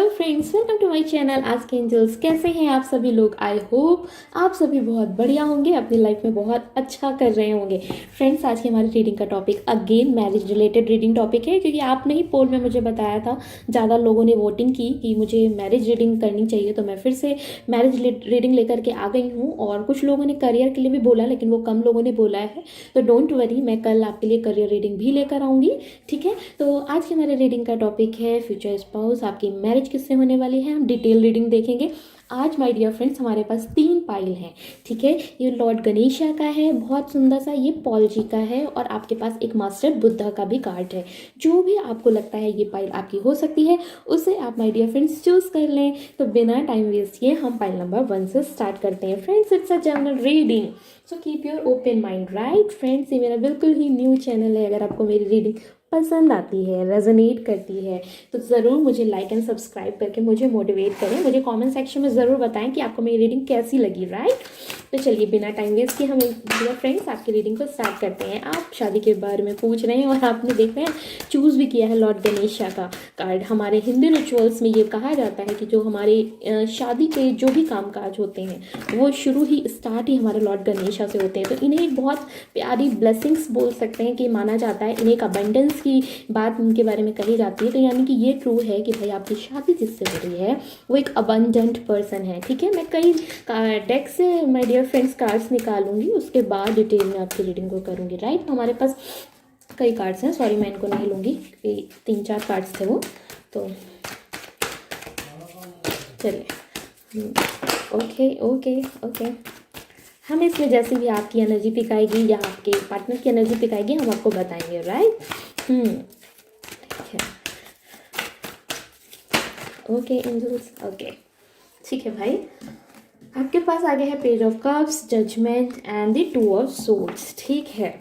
Hello friends, welcome to my channel आज के angels. कैसे हैं आप सभी लोग? आई होप आप सभी बहुत बढ़िया होंगे, अपनी लाइफ में बहुत अच्छा कर रहे होंगे। फ्रेंड्स, आज की हमारी रीडिंग का topic again marriage related reading topic है, क्योंकि आपने ही पोल में मुझे बताया था, ज़्यादा लोगों ने वोटिंग की कि मुझे मैरिज रीडिंग करनी चाहिए, तो मैं फिर से मैरिज रीडिंग लेकर के आ गई हूँ। और कुछ लोगों ने करियर के लिए भी बोला, लेकिन वो कम लोगों ने बोला है, तो डोंट वरी, मैं कल आपके लिए करियर रीडिंग भी लेकर आऊँगी। ठीक है, तो आज की हमारे रीडिंग का टॉपिक है फ्यूचर स्पाउस, आपकी मैरिज किससे होने वाली है। हम डिटेल रीडिंग देखेंगे आज। माय डियर फ्रेंड्स, हमारे पास 3 पाइल हैं। ठीक है, ये लॉर्ड गणेशा का है, बहुत सुंदर सा, ये पॉल जी का है, और आपके पास एक मास्टर बुद्धा का भी कार्ड है। जो भी आपको लगता है ये पाइल आपकी हो सकती है, उसे आप माय डियर फ्रेंड्स चूज कर लें। तो बिना टाइम वेस्ट किए हम पाइल नंबर 1 से स्टार्ट करते हैं। Friends, it's a general reading, so keep your open mind, right friends. ये मेरा बिल्कुल ही न्यू चैनल है। अगर आपको मेरी रीडिंग पसंद आती है, रेजोनेट करती है, तो ज़रूर मुझे लाइक एंड सब्सक्राइब करके मुझे मोटिवेट करें। मुझे कमेंट सेक्शन में ज़रूर बताएं कि आपको मेरी रीडिंग कैसी लगी, राइट। तो चलिए बिना टाइम वेस्ट किए हम डियर फ्रेंड्स आपकी रीडिंग को स्टार्ट करते हैं। आप शादी के बारे में पूछ रहे हैं और आपने देखा है चूज़ भी किया है लॉर्ड गणेशा का कार्ड। हमारे हिंदू रिचुअल्स में ये कहा जाता है कि जो हमारे शादी के जो भी कामकाज होते हैं वो शुरू ही स्टार्ट ही हमारे लॉर्ड गणेशा से होते हैं। तो इन्हें एक बहुत प्यारी ब्लेसिंग्स बोल सकते हैं कि माना जाता है। इन्हें एक अबंडेंस की बात उनके बारे में कही जाती है। तो यानी कि ये ट्रू है कि भाई आपकी शादी जिससे हो रही है वो एक अबंडेंट पर्सन है। ठीक है, मैं कई डेक से माय डियर फ्रेंड्स कार्ड्स निकालूंगी, उसके बाद डिटेल में आपकी रीडिंग को करूंगी, राइट। हमारे पास कई कार्ड्स हैं, सॉरी मैं इनको नहीं लूँगी, 3-4 कार्ड्स थे वो, तो चलिए। ओके ओके ओके, हम इसमें जैसे भी आपकी एनर्जी पिक आएगी या आपके पार्टनर की एनर्जी पिक आएगी हम आपको बताएंगे, राइट। ठीक है, ओके एंजल्स, ओके ठीक है भाई। आपके पास आगे है page of cups, judgement and the 2 of swords. ठीक है,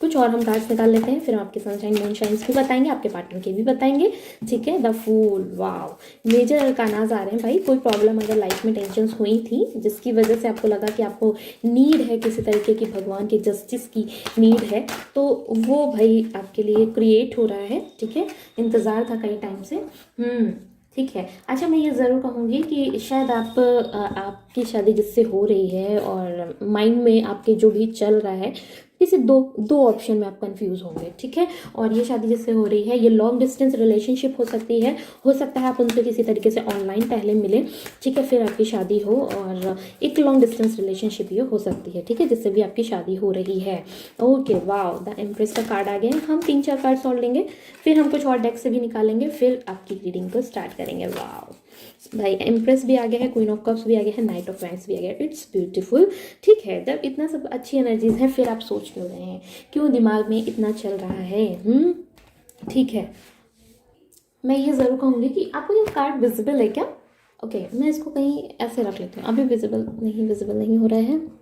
कुछ और हम कार्ड्स निकाल लेते हैं, फिर हम आपके सनशाइन मूनशाइन्स भी बताएंगे, आपके पार्टनर के भी बताएंगे। ठीक है, द फूल, वाव, मेजर अरकानाज आ रहे हैं भाई। कोई प्रॉब्लम अगर लाइफ में टेंशन्स हुई थी जिसकी वजह से आपको लगा कि आपको नीड है किसी तरीके की, भगवान के जस्टिस की नीड है, तो वो भाई आपके लिए क्रिएट हो रहा है। ठीक है, इंतज़ार था कई टाइम से। ठीक है, अच्छा मैं ये ज़रूर कहूँगी कि शायद आपकी शादी जिससे हो रही है और माइंड में आपके जो भी चल रहा है, किसी दो ऑप्शन में आप कंफ्यूज होंगे। ठीक है, और ये शादी जिससे हो रही है ये लॉन्ग डिस्टेंस रिलेशनशिप हो सकती है। हो सकता है आप उनसे किसी तरीके से ऑनलाइन पहले मिले, ठीक है, फिर आपकी शादी हो, और एक लॉन्ग डिस्टेंस रिलेशनशिप ये हो सकती है। ठीक है, जिससे भी आपकी शादी हो रही है। ओके, वाओ, द एम्प्रेस का कार्ड आ गया है। हम 3-4 कार्ड्स और लेंगे, फिर हम कुछ और डेक से भी निकालेंगे, फिर आपकी रीडिंग को स्टार्ट करेंगे। वाओ भाई, एम्प्रेस भी आ गया है, क्वीन ऑफ कप्स भी आ गया है, नाइट ऑफ वैंड्स भी आ गया है। It's beautiful. ठीक है, जब इतना सब अच्छी एनर्जीज हैं, फिर आप सोच क्यों रहे हैं, क्यों दिमाग में इतना चल रहा है? ठीक है, मैं ये ज़रूर कहूँगी कि आपको ये कार्ड विजिबल है क्या? ओके, मैं इसको कहीं ऐसे रख लेती हूँ। अभी विजिबल नहीं हो रहा है।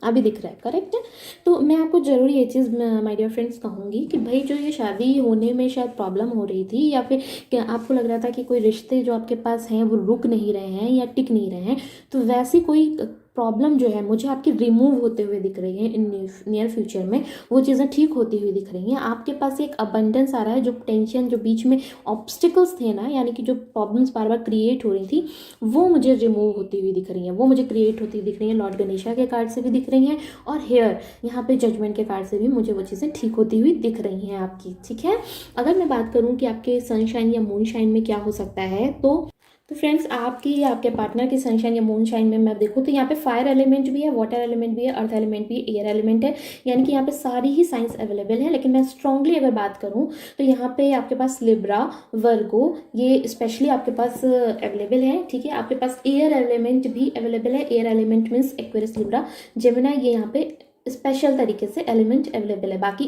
अभी दिख रहा है, करेक्ट है। तो मैं आपको ज़रूर ये चीज़ माय डियर फ्रेंड्स कहूँगी कि भाई जो ये शादी होने में शायद प्रॉब्लम हो रही थी, या फिर क्या आपको लग रहा था कि कोई रिश्ते जो आपके पास हैं वो रुक नहीं रहे हैं या टिक नहीं रहे हैं, तो वैसी कोई प्रॉब्लम जो है मुझे आपकी रिमूव होते हुए दिख रही है। इन नियर फ्यूचर में वो चीज़ें ठीक होती हुई दिख रही हैं। आपके पास एक अबंडेंस आ रहा है। जो टेंशन, जो बीच में ऑब्स्टिकल्स थे ना, यानी कि जो प्रॉब्लम्स बार बार क्रिएट हो रही थी, वो मुझे रिमूव होती हुई दिख रही हैं, वो मुझे क्रिएट होती हुई दिख रही हैं। लॉर्ड गणेशा के कार्ड से भी दिख रही हैं, और हेयर यहाँ पे जजमेंट के कार्ड से भी मुझे वो चीज़ें ठीक होती हुई दिख रही हैं आपकी। ठीक है, अगर मैं बात करूँ कि आपके सनशाइन या मूनशाइन में क्या हो सकता है, तो फ्रेंड्स आपकी या आपके पार्टनर की सनशाइन या मूनशाइन में मैं देखूँ तो यहाँ पे फायर एलिमेंट भी है, वाटर एलिमेंट भी है, अर्थ एलिमेंट भी है, एयर एलिमेंट है, यानी कि यहाँ पे सारी ही साइंस अवेलेबल है। लेकिन मैं स्ट्रांगली अगर बात करूँ तो यहाँ पे आपके पास लिब्रा, वर्गो, ये स्पेशली आपके पास अवेलेबल है। ठीक है, आपके पास एयर एलिमेंट भी अवेलेबल है। Air element means Aquarius, Libra, Gemini, ये यहाँ पे स्पेशल तरीके से एलिमेंट अवेलेबल है। बाकी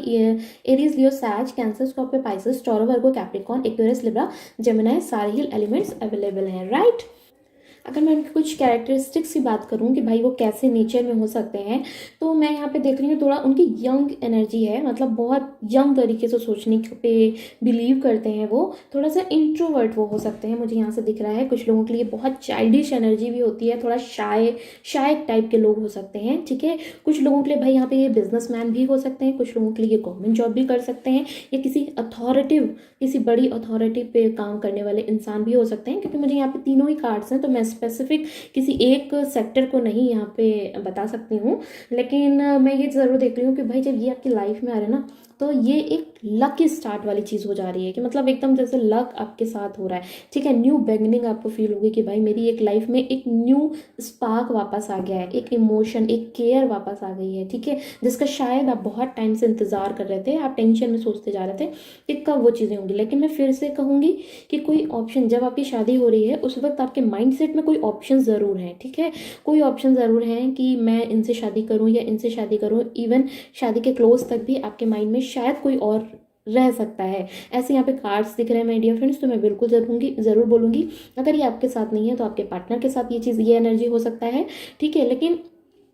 एरीज, लियो, सैज, कैंसर, स्कॉर्पियो, पाइसेस, टॉरो, वर्गो, कैप्रिकॉर्न, एक्वेरियस, लिब्रा, जेमिनी, सारे ही एलिमेंट्स अवेलेबल हैं, राइट। अगर मैं उनकी कुछ कैरेक्टरिस्टिक्स की बात करूँ कि भाई वो कैसे नेचर में हो सकते हैं, तो मैं यहाँ पे देख रही हूँ थोड़ा उनकी यंग एनर्जी है, मतलब बहुत यंग तरीके से सोचने पे बिलीव करते हैं वो। थोड़ा सा इंट्रोवर्ट वो हो सकते हैं, मुझे यहाँ से दिख रहा है। कुछ लोगों के लिए बहुत चाइल्डिश एनर्जी भी होती है, थोड़ा शाय टाइप के लोग हो सकते हैं, ठीक है। कुछ लोगों के लिए भाई यहाँ पे ये बिजनेसमैन भी हो सकते हैं, कुछ लोगों के लिए ये गवर्नमेंट जॉब भी कर सकते हैं, या किसी बड़ी अथॉरिटी पे काम करने वाले इंसान भी हो सकते हैं, क्योंकि मुझे यहाँ पे तीनों ही कार्ड्स हैं, तो मैं स्पेसिफिक किसी एक सेक्टर को नहीं यहाँ पे बता सकती हूँ। लेकिन मैं ये ज़रूर देख रही हूँ कि भाई जब ये आपकी लाइफ में आ रहे हैं ना, तो ये एक लकी स्टार्ट वाली चीज़ हो जा रही है, कि मतलब एकदम जैसे लक आपके साथ हो रहा है, ठीक है। न्यू बिगनिंग आपको फील होगी कि भाई मेरी एक लाइफ में एक न्यू स्पार्क वापस आ गया है, एक इमोशन, एक केयर वापस आ गई है, ठीक है, जिसका शायद आप बहुत टाइम से इंतजार कर रहे थे, आप टेंशन में सोचते जा रहे थे कि कब वो चीज़ें होंगी। लेकिन मैं फिर से कहूँगी कि कोई ऑप्शन, जब आपकी शादी हो रही है उस वक्त आपके माइंड सेट में कोई ऑप्शन ज़रूर है, ठीक है, कोई ऑप्शन ज़रूर है कि मैं इनसे शादी करूँ या इनसे शादी करूँ। इवन शादी के क्लोज तक भी आपके माइंड में शायद कोई और रह सकता है। ऐसे यहाँ पे कार्ड्स दिख रहे हैं मेरे डियर फ्रेंड्स, तो मैं बिल्कुल ज़रूर बोलूँगी अगर ये आपके साथ नहीं है तो आपके पार्टनर के साथ ये एनर्जी हो सकता है, ठीक है। लेकिन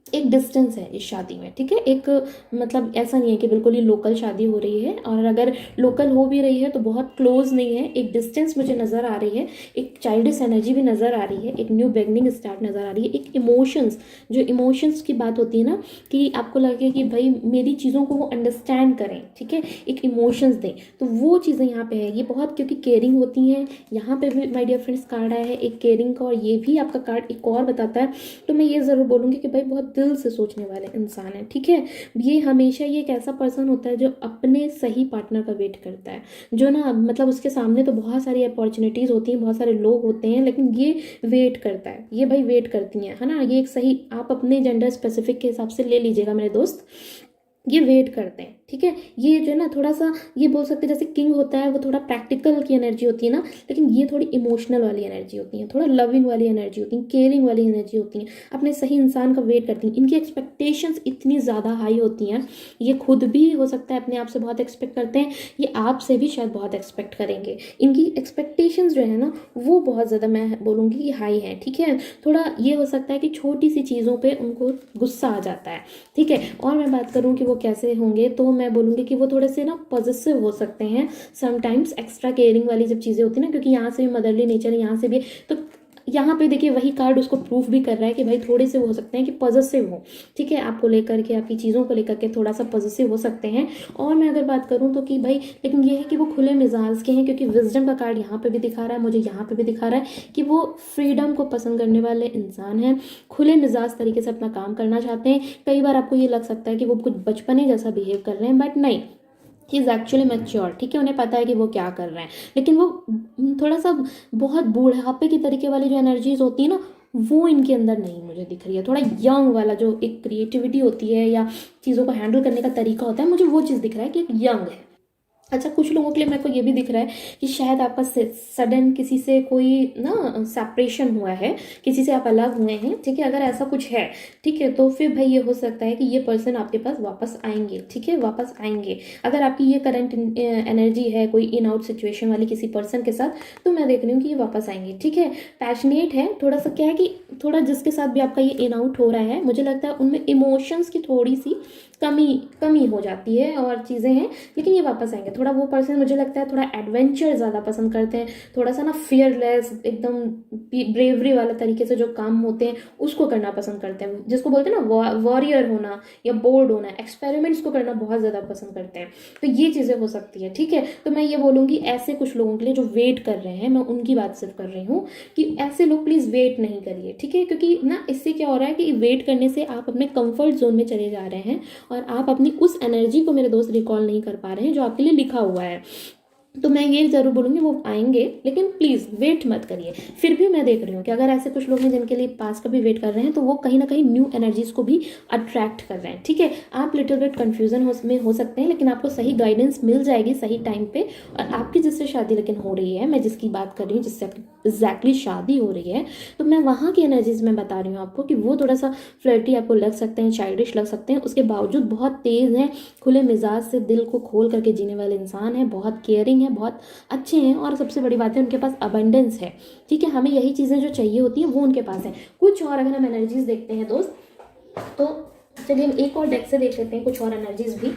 एक डिस्टेंस है इस शादी में, ठीक है। एक मतलब ऐसा नहीं है कि बिल्कुल ही लोकल शादी हो रही है, और अगर लोकल हो भी रही है तो बहुत क्लोज नहीं है, एक डिस्टेंस मुझे नज़र आ रही है, एक चाइल्डिश एनर्जी भी नज़र आ रही है, एक न्यू बिगनिंग स्टार्ट नज़र आ रही है, एक इमोशंस, जो इमोशंस की बात होती है ना, कि आपको लगे कि भाई मेरी चीज़ों को वो अंडरस्टैंड करें, ठीक है, एक इमोशंस दें, तो वो चीज़ें यहाँ पे है। ये बहुत क्योंकि केयरिंग होती हैं, यहाँ पे भी माय डियर फ्रेंड्स कार्ड आया है एक केयरिंग का, और ये भी आपका कार्ड एक और बताता है। तो मैं ये ज़रूर बोलूँगी कि भाई बहुत दिल से सोचने वाले इंसान है, ठीक है। ये हमेशा ये एक ऐसा पर्सन होता है जो अपने सही पार्टनर का वेट करता है, जो ना मतलब उसके सामने तो बहुत सारी अपॉर्चुनिटीज़ होती हैं, बहुत सारे लोग होते हैं, लेकिन ये वेट करता है, ये भाई वेट करती हैं, है ना। ये एक सही, आप अपने जेंडर स्पेसिफिक के हिसाब से ले लीजिएगा मेरे दोस्त, ये वेट करते हैं, ठीक है। ये जो है ना थोड़ा सा ये बोल सकते हैं, जैसे किंग होता है वो थोड़ा प्रैक्टिकल की एनर्जी होती है ना, लेकिन ये थोड़ी इमोशनल वाली एनर्जी होती है, थोड़ा लविंग वाली एनर्जी होती है, केयरिंग वाली एनर्जी होती है, अपने सही इंसान का वेट करती हैं। इनकी एक्सपेक्टेशंस इतनी ज़्यादा हाई होती हैं, ये खुद भी हो सकता है अपने आप से बहुत एक्सपेक्ट करते हैं, ये आपसे भी शायद बहुत एक्सपेक्ट करेंगे। इनकी एक्सपेक्टेशंस जो है ना वो बहुत ज़्यादा, मैं बोलूँगी कि हाई है, ठीक है। थोड़ा ये हो सकता है कि छोटी सी चीज़ों पर उनको गुस्सा आ जाता है, ठीक है। और मैं बात करूँ कि वो कैसे होंगे, तो मैं बोलूँगी कि वो थोड़े से ना पॉजिटिव हो सकते हैं समटाइम्स, एक्स्ट्रा केयरिंग वाली जब चीज़ें होती हैं ना, क्योंकि यहाँ से भी मदरली नेचर है, यहाँ से भी, तो यहाँ पे देखिए वही कार्ड उसको प्रूफ भी कर रहा है कि भाई थोड़े से वो हो सकते हैं कि पॉजिटिव हो, ठीक है, आपको लेकर के, आपकी चीज़ों को लेकर के थोड़ा सा पॉजिटिव हो सकते हैं। और मैं अगर बात करूँ तो कि भाई लेकिन ये है कि वो खुले मिजाज के हैं, क्योंकि विजडम का कार्ड यहाँ पे भी दिखा रहा है, मुझे यहाँ पे भी दिखा रहा है कि वो फ्रीडम को पसंद करने वाले इंसान हैं, खुले मिजाज तरीके से अपना काम करना चाहते हैं। कई बार आपको ये लग सकता है कि वो कुछ बचपने जैसा बिहेव कर रहे हैं, बट नहीं, ही इज़ एक्चुअली मैच्योर, ठीक है, उन्हें पता है कि वो क्या कर रहे हैं। लेकिन वो थोड़ा सा बहुत बूढ़ापे की तरीके वाली जो एनर्जीज होती है ना, वो इनके अंदर नहीं मुझे दिख रही है। थोड़ा यंग वाला जो एक क्रिएटिविटी होती है या चीज़ों को हैंडल करने का तरीका होता है, मुझे वो चीज़ दिख रहा है कि एक यंग है। अच्छा, कुछ लोगों के लिए मेरे को ये भी दिख रहा है कि शायद आपका सडन किसी से कोई ना सेपरेशन हुआ है, किसी से आप अलग हुए हैं, ठीक है। अगर ऐसा कुछ है, ठीक है, तो फिर भाई ये हो सकता है कि ये पर्सन आपके पास वापस आएंगे, ठीक है, वापस आएंगे। अगर आपकी ये करंट एनर्जी है कोई इन आउट सिचुएशन वाली किसी पर्सन के साथ, तो मैं देख रही हूँ कि ये वापस आएंगे, ठीक है। पैशनेट है, थोड़ा सा क्या है कि थोड़ा जिसके साथ भी आपका ये इन आउट हो रहा है, मुझे लगता है उनमें इमोशंस की थोड़ी सी कमी हो जाती है और चीज़ें हैं, लेकिन ये वापस आएंगे। थोड़ा वो पर्सन मुझे लगता है थोड़ा एडवेंचर ज़्यादा पसंद करते हैं, थोड़ा सा ना फियरलेस, एकदम ब्रेवरी वाला तरीके से जो काम होते हैं उसको करना पसंद करते हैं, जिसको बोलते हैं ना वॉरियर होना या बोल्ड होना, एक्सपेरिमेंट्स को करना बहुत ज़्यादा पसंद करते हैं। तो ये चीज़ें हो सकती है, ठीक है। तो मैं ये बोलूँगी ऐसे कुछ लोगों के लिए जो वेट कर रहे हैं, मैं उनकी बात सिर्फ कर रही हूँ कि ऐसे लोग प्लीज़ वेट नहीं करिए, ठीक है, क्योंकि ना इससे क्या हो रहा है कि वेट करने से आप अपने कंफर्ट जोन में चले जा रहे हैं और आप अपनी उस एनर्जी को मेरे दोस्त रिकॉल नहीं कर पा रहे हैं जो आपके लिए लिखा हुआ है। तो मैं ये ज़रूर बोलूँगी वो आएंगे, लेकिन प्लीज़ वेट मत करिए। फिर भी मैं देख रही हूँ कि अगर ऐसे कुछ लोग हैं जिनके लिए पास का भी वेट कर रहे हैं, तो वो कहीं ना कहीं न्यू एनर्जीज़ को भी अट्रैक्ट कर रहे हैं, ठीक है। आप लिटिल बिट कन्फ्यूजन में हो सकते हैं, लेकिन आपको सही गाइडेंस मिल जाएगी सही टाइम पे। और आपकी जिससे शादी लेकिन हो रही है, मैं जिसकी बात कर रही हूँ, जिससे एग्जैक्टली शादी हो रही है, तो मैं वहाँ की एनर्जीज में बता रही हूँ आपको कि वो थोड़ा सा फ्लर्टी आपको लग सकते हैं, चाइल्डिश लग सकते हैं, उसके बावजूद बहुत तेज़ हैं, खुले मिजाज से दिल को खोल करके जीने वाले इंसान हैं, बहुत केयरिंग है, हैं, बहुत अच्छे हैं, और सबसे बड़ी बात है उनके पास अबंडेंस है। ठीक है, हमें यही चीज़ें जो चाहिए होती हैं वो उनके पास है। कुछ और अगर हम एनर्जीज देखते हैं दोस्त, तो चलिए हम एक और डेक से देख लेते हैं कुछ और एनर्जीज भी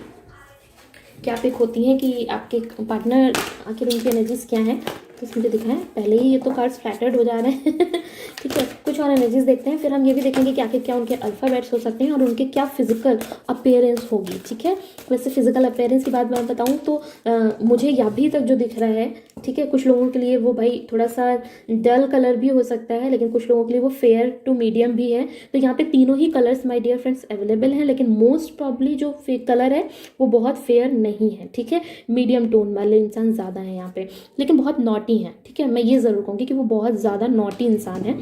क्या पिक होती हैं कि आपके पार्टनर आखिर उनकी एनर्जीज क्या हैं। तो मुझे दिखाएं, पहले ही ये तो कार्ड्स फ्लैटर्ड हो जा रहे हैं ठीक है, कुछ और एनर्जीज देखते हैं, फिर हम ये भी देखेंगे कि आखिर क्या उनके अल्फ़ाबेट्स हो सकते हैं और उनके क्या फिजिकल अपीयरेंस होगी। ठीक है, वैसे फिजिकल अपीयरेंस की बात मैं बताऊँ तो मुझे अभी तक जो दिख रहा है, ठीक है, कुछ लोगों के लिए वो भाई थोड़ा सा डल कलर भी हो सकता है, लेकिन कुछ लोगों के लिए वो फेयर टू मीडियम भी है। तो यहाँ पे तीनों ही colours my dear friends available हैं, लेकिन मोस्ट प्रॉब्ली जो कलर है वो बहुत फेयर नहीं है। ठीक है, मीडियम टोन वाले इंसान ज़्यादा हैं यहाँ पे, लेकिन बहुत नॉटी हैं। ठीक है, मैं ये ज़रूर कहूँगी कि वो बहुत ज़्यादा नॉटी इंसान है,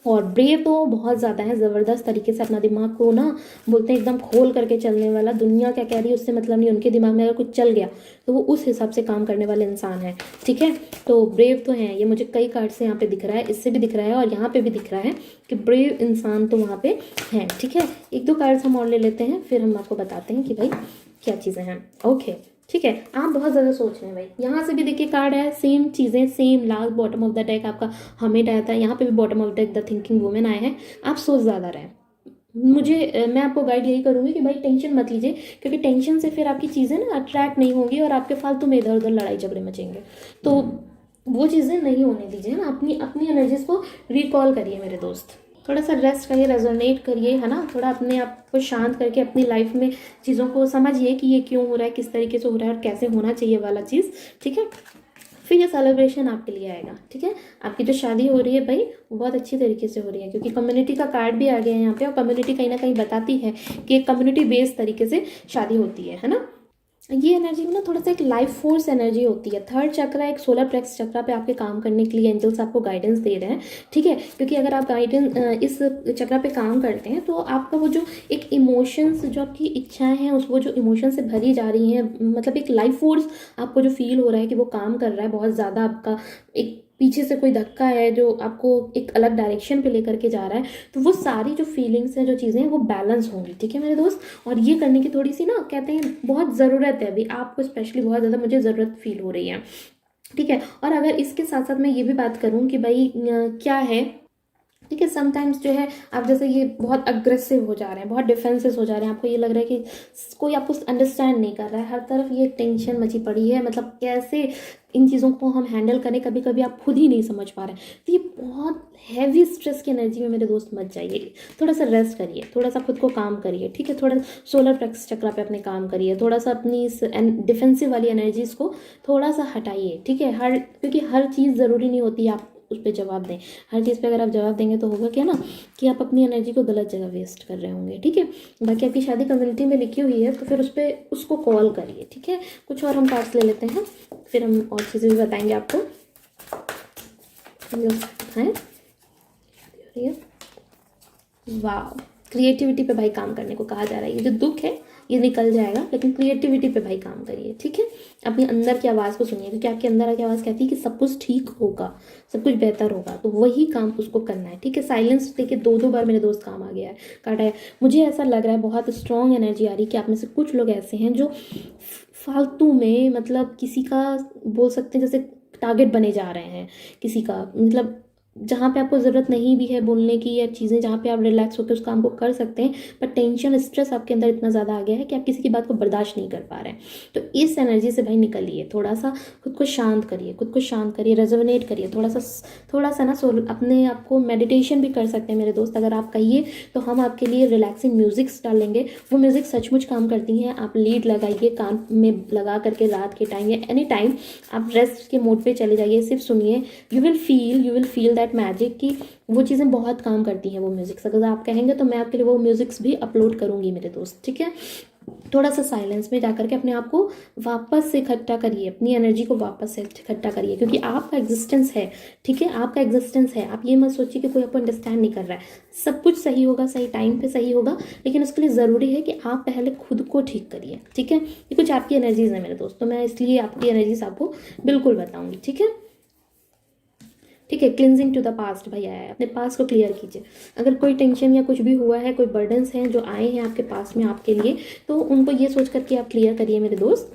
और ब्रेव तो बहुत ज़्यादा है, ज़बरदस्त तरीके से अपना दिमाग को ना बोलते हैं एकदम खोल करके चलने वाला। दुनिया क्या कह रही है उससे मतलब नहीं, उनके दिमाग में अगर कुछ चल गया तो वो उस हिसाब से काम करने वाले इंसान है। ठीक है, तो ब्रेव तो हैं, ये मुझे कई कार्ड से यहाँ पे दिख रहा है, इससे भी दिख रहा है और यहाँ पे भी दिख रहा है कि ब्रेव इंसान तो वहाँ पे हैं। ठीक है, एक दो कार्ड्स हम और ले लेते हैं, फिर हम आपको बताते हैं कि भाई क्या चीज़ें हैं। ओके, ठीक है, आप बहुत ज़्यादा सोच रहे हैं भाई। यहाँ से भी देखिए कार्ड है, सेम चीज़ें, same last bottom of the deck आपका हमेट आया था, यहाँ पे भी bottom of deck the thinking women आए हैं। आप सोच ज़्यादा रहे हैं। मैं आपको गाइड यही करूँगी कि भाई टेंशन मत लीजिए, क्योंकि टेंशन से फिर आपकी चीज़ें ना अट्रैक्ट नहीं होंगी और आपके फालतू में इधर उधर लड़ाई झगड़े मचेंगे। तो वो चीज़ें नहीं होने दीजिए ना, अपनी अपनी एनर्जीज को रिकॉल करिए मेरे दोस्त। थोड़ा सा रेस्ट करिए, रेजोनेट करिए, है ना, थोड़ा अपने आप को शांत करके अपनी लाइफ में चीज़ों को समझिए कि ये क्यों हो रहा है, किस तरीके से हो रहा है और कैसे होना चाहिए वाला चीज़। ठीक है, फिर ये सेलिब्रेशन आपके लिए आएगा। ठीक है, आपकी जो शादी हो रही है भाई वो बहुत अच्छी तरीके से हो रही है, क्योंकि कम्युनिटी का कार्ड भी आ गया है यहाँ पे, और कम्युनिटी कहीं ना कहीं बताती है कि एक कम्युनिटी बेस्ड तरीके से शादी होती है ना। ये एनर्जी में ना थोड़ा सा एक लाइफ फोर्स एनर्जी होती है। थर्ड चक्रा एक सोलर प्लेक्स चक्रा पे आपके काम करने के लिए एंजल्स आपको गाइडेंस दे रहे हैं। ठीक है, क्योंकि अगर आप गाइडेंस इस चक्रा पे काम करते हैं तो आपका वो जो एक इमोशंस, जो आपकी इच्छाएं हैं उस वो जो इमोशन से भरी जा रही हैं, मतलब एक लाइफ फोर्स आपको जो फील हो रहा है कि वो काम कर रहा है बहुत ज़्यादा, आपका एक पीछे से कोई धक्का है जो आपको एक अलग डायरेक्शन पे लेकर के जा रहा है, तो वो सारी जो फीलिंग्स हैं, जो चीज़ें हैं वो बैलेंस होंगी। ठीक है मेरे दोस्त, और ये करने की थोड़ी सी ना कहते हैं बहुत ज़रूरत है अभी आपको, स्पेशली बहुत ज़्यादा मुझे ज़रूरत फील हो रही है। ठीक है, और अगर इसके साथ साथ मैं ये भी बात करूँ कि भाई क्या है, ठीक है, समटाइम्स जो है आप जैसे ये बहुत अग्रेसिव हो जा रहे हैं, बहुत डिफेंसिव हो जा रहे हैं, आपको ये लग रहा है कि कोई आपको अंडरस्टैंड नहीं कर रहा है, हर तरफ ये टेंशन मची पड़ी है, मतलब कैसे इन चीज़ों को हम हैंडल करें, कभी कभी आप खुद ही नहीं समझ पा रहे हैं। तो ये बहुत हैवी स्ट्रेस की एनर्जी में मेरे दोस्त मत जाइए, थोड़ा सा रेस्ट करिए, थोड़ा सा खुद को काम करिए। ठीक है, थोड़ा सोलर प्लेक्स चक्रा पे अपने काम करिए, थोड़ा सा अपनी इस डिफेंसिव वाली एनर्जीज को थोड़ा सा हटाइए। ठीक है, क्योंकि हर चीज़ ज़रूरी नहीं होती आप उस पर जवाब दें। हर चीज़ पे अगर आप जवाब देंगे तो होगा क्या ना कि आप अपनी एनर्जी को गलत जगह वेस्ट कर रहे होंगे। ठीक है, बाकी आपकी शादी कम्युनिटी में लिखी हुई है तो फिर उस पर उसको कॉल करिए। ठीक है, कुछ और हम कार्ड्स ले लेते हैं, फिर हम और चीज़ें भी बताएंगे आपको। हैं वाह, क्रिएटिविटी पे भाई काम करने को कहा जा रहा है। ये जो दुख है ये निकल जाएगा, लेकिन क्रिएटिविटी पे भाई काम करिए। ठीक है, अपनी अंदर की आवाज़ को सुनिए, क्योंकि आपके अंदर की आवाज़ कहती है कि सब कुछ ठीक होगा, सब कुछ बेहतर होगा, तो वही काम उसको करना है। ठीक है, साइलेंस देखिए दो बार मेरे दोस्त काम आ गया है, कार्ड है। मुझे ऐसा लग रहा है बहुत स्ट्रॉन्ग एनर्जी आ रही है कि आप में से कुछ लोग ऐसे हैं जो फालतू में, मतलब किसी का बोल सकते हैं जैसे टारगेट बने जा रहे हैं, किसी का मतलब जहाँ पे आपको ज़रूरत नहीं भी है बोलने की, या चीज़ें जहाँ पे आप रिलैक्स होकर उस काम को कर सकते हैं, पर टेंशन स्ट्रेस आपके अंदर इतना ज़्यादा आ गया है कि आप किसी की बात को बर्दाश्त नहीं कर पा रहे हैं। तो इस एनर्जी से भाई निकलिए, थोड़ा सा खुद को शांत करिए, खुद को शांत करिए, रेजोनेट करिए, थोड़ा सा ना अपने आप को मेडिटेशन भी कर सकते हैं मेरे दोस्त। अगर आप कहिए तो हम आपके लिए रिलैक्सिंग म्यूजिक्स डालेंगे, वो म्यूज़िक सचमुच काम करती हैं। आप लीड लगाइए कान में लगा करके, रात के टाइम या एनी टाइम आप रेस्ट के मोड पे चले जाइए, सिर्फ सुनिए। You will feel that magic कि वो चीज़ें बहुत काम करती हैं वो म्यूज़िक्स। अगर आप कहेंगे तो मैं आपके लिए वो म्यूज़िक्स भी अपलोड करूँगी मेरे दोस्त। ठीक है, थोड़ा सा साइलेंस में जाकर के अपने आप को वापस से इकट्ठा करिए, अपनी एनर्जी को वापस से इकट्ठा करिए, क्योंकि आपका एग्जिस्टेंस है। ठीक है, आपका एग्जिस्टेंस है, आप ये मत सोचिए कि कोई आपको अंडरस्टैंड नहीं कर रहा है। सब कुछ सही होगा, सही टाइम पे सही होगा, लेकिन उसके लिए ज़रूरी है कि आप पहले खुद को ठीक करिए। ठीक है, ये कुछ आपकी एनर्जीज है मेरे दोस्त, तो मैं इसलिए आपकी एनर्जीज आपको बिल्कुल बताऊँगी। ठीक है, ठीक है, क्लिनजिंग टू द पास्ट भाई आया है, अपने पास्ट को क्लियर कीजिए। अगर कोई टेंशन या कुछ भी हुआ है, कोई बर्डन्स हैं जो आए हैं आपके पास में आपके लिए, तो उनको ये सोच करके आप क्लियर करिए मेरे दोस्त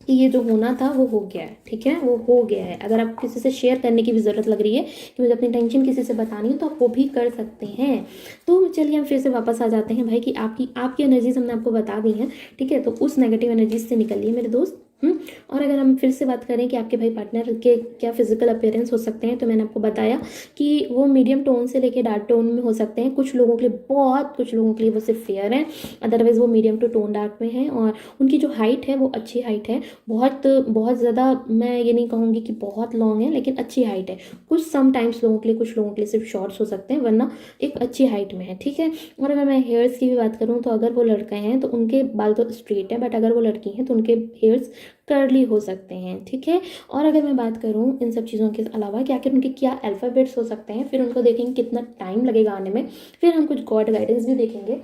कि ये जो होना था वो हो गया है, ठीक है, वो हो गया है। अगर आप किसी से शेयर करने की भी ज़रूरत लग रही है कि मुझे अपनी टेंशन किसी से बतानी है, तो आप वो भी कर सकते हैं। तो चलिए हम फिर से वापस आ जाते हैं भाई कि आपकी एनर्जीज हमने आपको बता दी हैं, ठीक है। तो उस नेगेटिव एनर्जीज से निकलिए मेरे दोस्त। और अगर हम फिर से बात करें कि आपके भाई पार्टनर के क्या फिजिकल अपीयरेंस हो सकते हैं, तो मैंने आपको बताया कि वो मीडियम टोन से लेके डार्क टोन में हो सकते हैं। कुछ लोगों के लिए बहुत, कुछ लोगों के लिए वो सिर्फ फेयर है, अदरवाइज वो मीडियम टू टोन डार्क में है। और उनकी जो हाइट है वो अच्छी हाइट है, बहुत बहुत ज़्यादा मैं ये नहीं कहूँगी कि बहुत लॉन्ग है, लेकिन अच्छी हाइट है। कुछ समटाइम्स लोगों के लिए, कुछ लोगों के लिए सिर्फ शॉर्ट्स हो सकते हैं, वरना एक अच्छी हाइट में है, ठीक है। और अगर मैं हेयर्स की भी बात करूँ, तो अगर वो लड़के हैं तो उनके बाल तो स्ट्रेट है, बट अगर वो लड़की हैं तो उनके हेयर्स कर्ली हो सकते हैं, ठीक है। और अगर मैं बात करूँ इन सब चीज़ों के अलावा कि आखिर उनके क्या अल्फ़ाबेट्स हो सकते हैं, फिर उनको देखेंगे कितना टाइम लगेगा आने में, फिर हम कुछ गॉड गाइडेंस भी देखेंगे।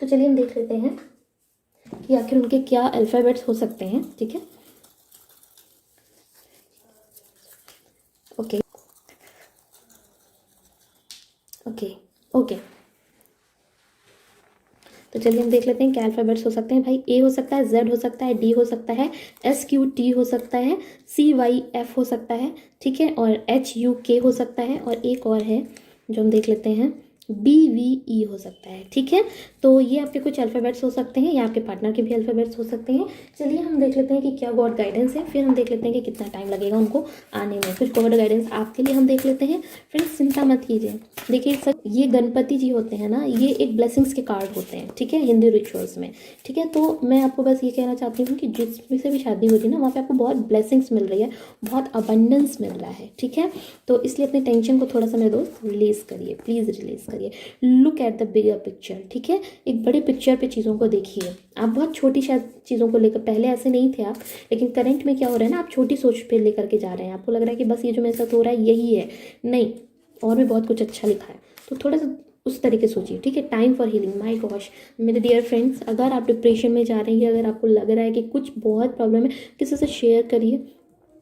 तो चलिए हम देख लेते हैं कि आखिर उनके क्या अल्फ़ाबेट्स हो सकते हैं, ठीक है। Okay okay okay. तो चलिए हम देख लेते हैं क्या अल्फ़ाबेट्स हो सकते हैं भाई। ए हो सकता है, जेड हो सकता है, डी हो सकता है, एस क्यू टी हो सकता है, सी वाई एफ हो सकता है, ठीक है, और एच यू के हो सकता है, और एक और है जो हम देख लेते हैं, बी वी ई हो सकता है, ठीक है। तो ये आपके कुछ अल्फ़ाबेट्स हो सकते हैं, या आपके पार्टनर के भी अल्फ़ाबेट्स हो सकते हैं। चलिए हम देख लेते हैं कि क्या गॉड गाइडेंस है, फिर हम देख लेते हैं कि कितना टाइम लगेगा उनको आने में। कुछ गॉड गाइडेंस आपके लिए हम देख लेते हैं। फ्रेंड्स चिंता मत कीजिए, देखिए सर, ये गणपति जी होते हैं ना, ये एक ब्लेसिंग्स के कार्ड होते हैं, ठीक है, हिंदी रिचुअल्स में, ठीक है। तो मैं आपको बस ये कहना चाहती हूँ कि जिसमें से भी शादी हो रही है ना, वहाँ पे आपको बहुत ब्लेसिंग्स मिल रही है, बहुत अबंडेंस मिल रहा है, ठीक है। तो इसलिए अपनी टेंशन को थोड़ा सा मेरे दोस्त रिलीज़ करिए, प्लीज़ रिलीज़ करिए। Look at the bigger picture, ठीक है, एक बड़े पिक्चर पे चीज़ों को देखिए। आप बहुत छोटी शायद चीज़ों को लेकर, पहले ऐसे नहीं थे आप, लेकिन करंट में क्या हो रहा है ना, आप छोटी सोच पे लेकर के जा रहे हैं। आपको लग रहा है कि बस ये जो मेरे साथ हो रहा है यही है, नहीं, और भी बहुत कुछ अच्छा लिखा है। तो थोड़ा सा उस तरीके सोचिए, ठीक है। Time for healing, my gosh मेरे डियर फ्रेंड्स, अगर आप डिप्रेशन में जा रही हैं, अगर आपको लग रहा है कि कुछ बहुत प्रॉब्लम है, किसी से शेयर करिए।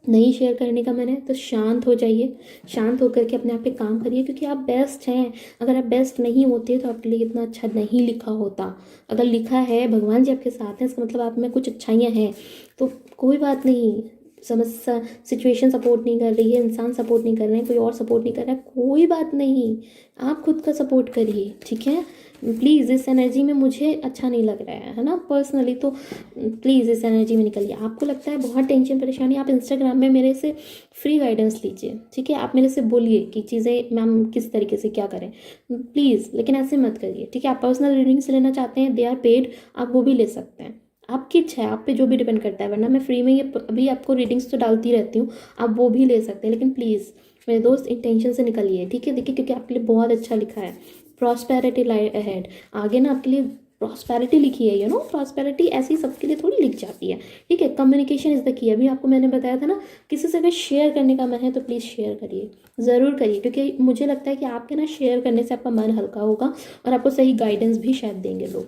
नहीं शेयर करने का मन है तो शांत हो जाइए, शांत होकर के अपने आप पे काम करिए, क्योंकि आप बेस्ट हैं। अगर आप बेस्ट नहीं होते तो आपके लिए इतना अच्छा नहीं लिखा होता। अगर लिखा है, भगवान जी आपके साथ हैं, इसका मतलब आप में कुछ अच्छाइयाँ हैं। तो कोई बात नहीं, समस्या सिचुएशन सपोर्ट नहीं कर रही है, इंसान सपोर्ट नहीं कर रहे हैं, कोई और सपोर्ट नहीं कर रहा है, कोई बात नहीं, आप खुद का सपोर्ट करिए, ठीक है। प्लीज़ इस एनर्जी में मुझे अच्छा नहीं लग रहा है ना पर्सनली, तो प्लीज़ इस एनर्जी में निकलिए। आपको लगता है बहुत टेंशन परेशानी, आप इंस्टाग्राम में मेरे से फ्री गाइडेंस लीजिए, ठीक है। आप मेरे से बोलिए कि चीज़ें मैम किस तरीके से क्या करें, प्लीज़, लेकिन ऐसे मत करिए, ठीक है। आप पर्सनल रीडिंग्स लेना चाहते हैं, दे आर पेड, आप वो भी ले सकते हैं, आपकी इच्छा है, आप पे जो भी डिपेंड करता है। वरना मैं फ्री में ये अभी आपको रीडिंग्स तो डालती रहती हूँ, आप वो भी ले सकते हैं। लेकिन प्लीज़ मेरे दोस्त इन टेंशन से निकलिए, ठीक है। देखिए, क्योंकि आपके लिए बहुत अच्छा लिखा है, प्रॉस्पेरिटी लाई अहेड, आगे ना आपके लिए प्रॉस्पेरिटी लिखी है, प्रॉस्पेरिटी ऐसी सबके लिए थोड़ी लिख जाती है, ठीक है। कम्युनिकेशन इज़ द की, अभी आपको मैंने बताया था ना, किसी से अगर शेयर करने का मन है तो प्लीज़ शेयर करिए, ज़रूर करिए, क्योंकि मुझे लगता है कि आपके ना शेयर करने से आपका मन हल्का होगा, और आपको सही गाइडेंस भी शायद देंगे लोग,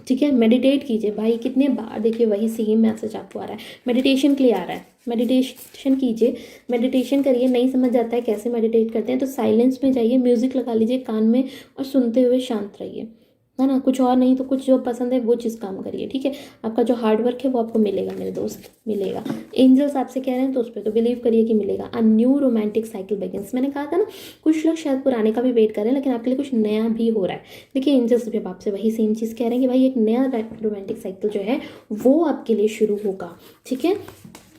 ठीक है। मेडिटेट कीजिए भाई, कितने बार देखिए वही सेम मैसेज आपको आ रहा है, मेडिटेशन के लिए आ रहा है, मेडिटेशन कीजिए, मेडिटेशन करिए। नहीं समझ आता है कैसे मेडिटेट करते हैं, तो साइलेंस में जाइए, म्यूज़िक लगा लीजिए कान में, और सुनते हुए शांत रहिए, है ना। कुछ और नहीं तो कुछ जो पसंद है वो चीज़ काम करिए, ठीक है। आपका जो हार्ड वर्क है वो आपको मिलेगा मेरे दोस्त, मिलेगा। एंजल्स आपसे कह रहे हैं तो उस पर तो बिलीव करिए कि मिलेगा। A new romantic cycle begins, मैंने कहा था ना, कुछ लोग शायद पुराने का भी वेट कर रहे हैं, लेकिन आपके लिए कुछ नया भी हो रहा है। देखिए एंजल्स भी अब आपसे वही सेम चीज़ कह रहे हैं कि भाई एक नया रोमांटिक साइकिल जो है वो आपके लिए शुरू होगा, ठीक है।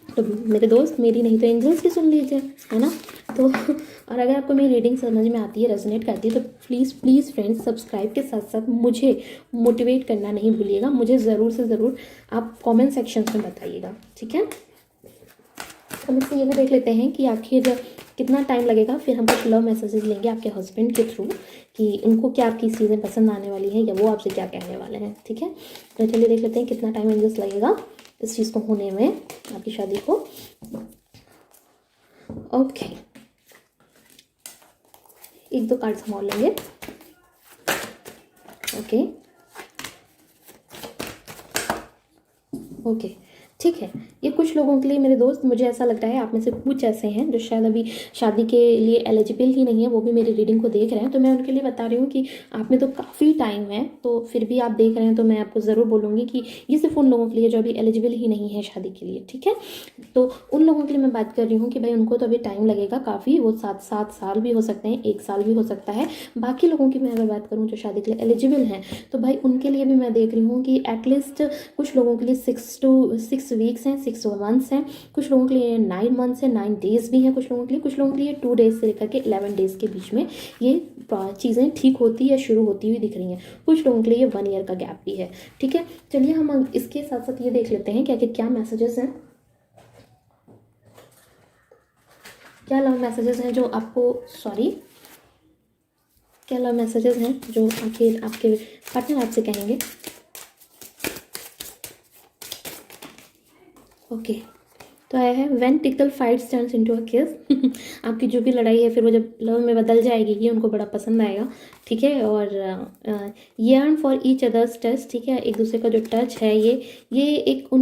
तो मेरे दोस्त, मेरी नहीं तो एंजल्स की सुन लीजिए, है ना। तो और अगर आपको मेरी रीडिंग समझ में आती है, रेजोनेट करती है, तो प्लीज़ प्लीज़ फ्रेंड्स, सब्सक्राइब के साथ साथ मुझे मोटिवेट करना नहीं भूलिएगा। मुझे ज़रूर से ज़रूर आप कमेंट सेक्शन में बताइएगा, ठीक है। हम इससे ये भी देख लेते हैं कि आखिर कितना टाइम लगेगा। फिर हम कुछ लव मैसेजेस लेंगे आपके हस्बैंड के थ्रू, कि उनको क्या आपकी चीज़ें पसंद आने वाली हैं, या वो आपसे क्या कहने वाले हैं, ठीक है। तो चलिए देख लेते हैं कितना टाइम एंजल्स लगेगा इस चीज़ को होने में, आपकी शादी को। ओके, एक दो कार्ड्स हम और लेंगे। ओके ओके, ठीक है। ये कुछ लोगों के लिए मेरे दोस्त, मुझे ऐसा लगता है आप में से कुछ ऐसे हैं जो शायद अभी शादी के लिए एलिजिबल ही नहीं है, वो भी मेरी रीडिंग को देख रहे हैं, तो मैं उनके लिए बता रही हूँ कि आप में तो काफ़ी टाइम है, तो फिर भी आप देख रहे हैं तो मैं आपको ज़रूर बोलूँगी कि ये सिर्फ उन लोगों के लिए जो अभी एलिजिबल ही नहीं है शादी के लिए, ठीक है। तो उन लोगों के लिए मैं बात कर रही हूँ कि भाई उनको तो अभी टाइम लगेगा काफ़ी, वो 7 साल भी हो सकते हैं, 1 साल भी हो सकता है। बाकी लोगों की मैं अगर बात करूँ जो शादी के लिए एलिजिबल हैं, तो भाई उनके लिए भी मैं देख रही हूँ कि एटलीस्ट कुछ लोगों के लिए 6 वीक्स हैं, 6 मंथ्स हैं, कुछ लोगों के लिए 9 मंथ्स हैं, 9 डेज़ भी हैं कुछ लोगों के लिए, कुछ लोगों के लिए 2 डेज़ से लेकर के 11 डेज़ के बीच में ये चीज़ें ठीक होती या शुरू होती हुई दिख रही हैं। कुछ लोगों के लिए ये 1 ईयर का गैप भी है, ठीक है। चलिए हम इसके साथ साथ ये देख लेते हैं क्या मैसेजेस हैं, क्या लव मैसेजेस हैं जो आपको क्या लव मैसेजेस हैं जो आपके पार्टनर आपसे कहेंगे। ओके, तो आया है when tackle fights turns into a किस। आपकी जो भी लड़ाई है फिर वो जब लव में बदल जाएगी, ये उनको बड़ा पसंद आएगा, ठीक है। और yearn for each others touch, ठीक है, एक दूसरे का जो टच है ये एक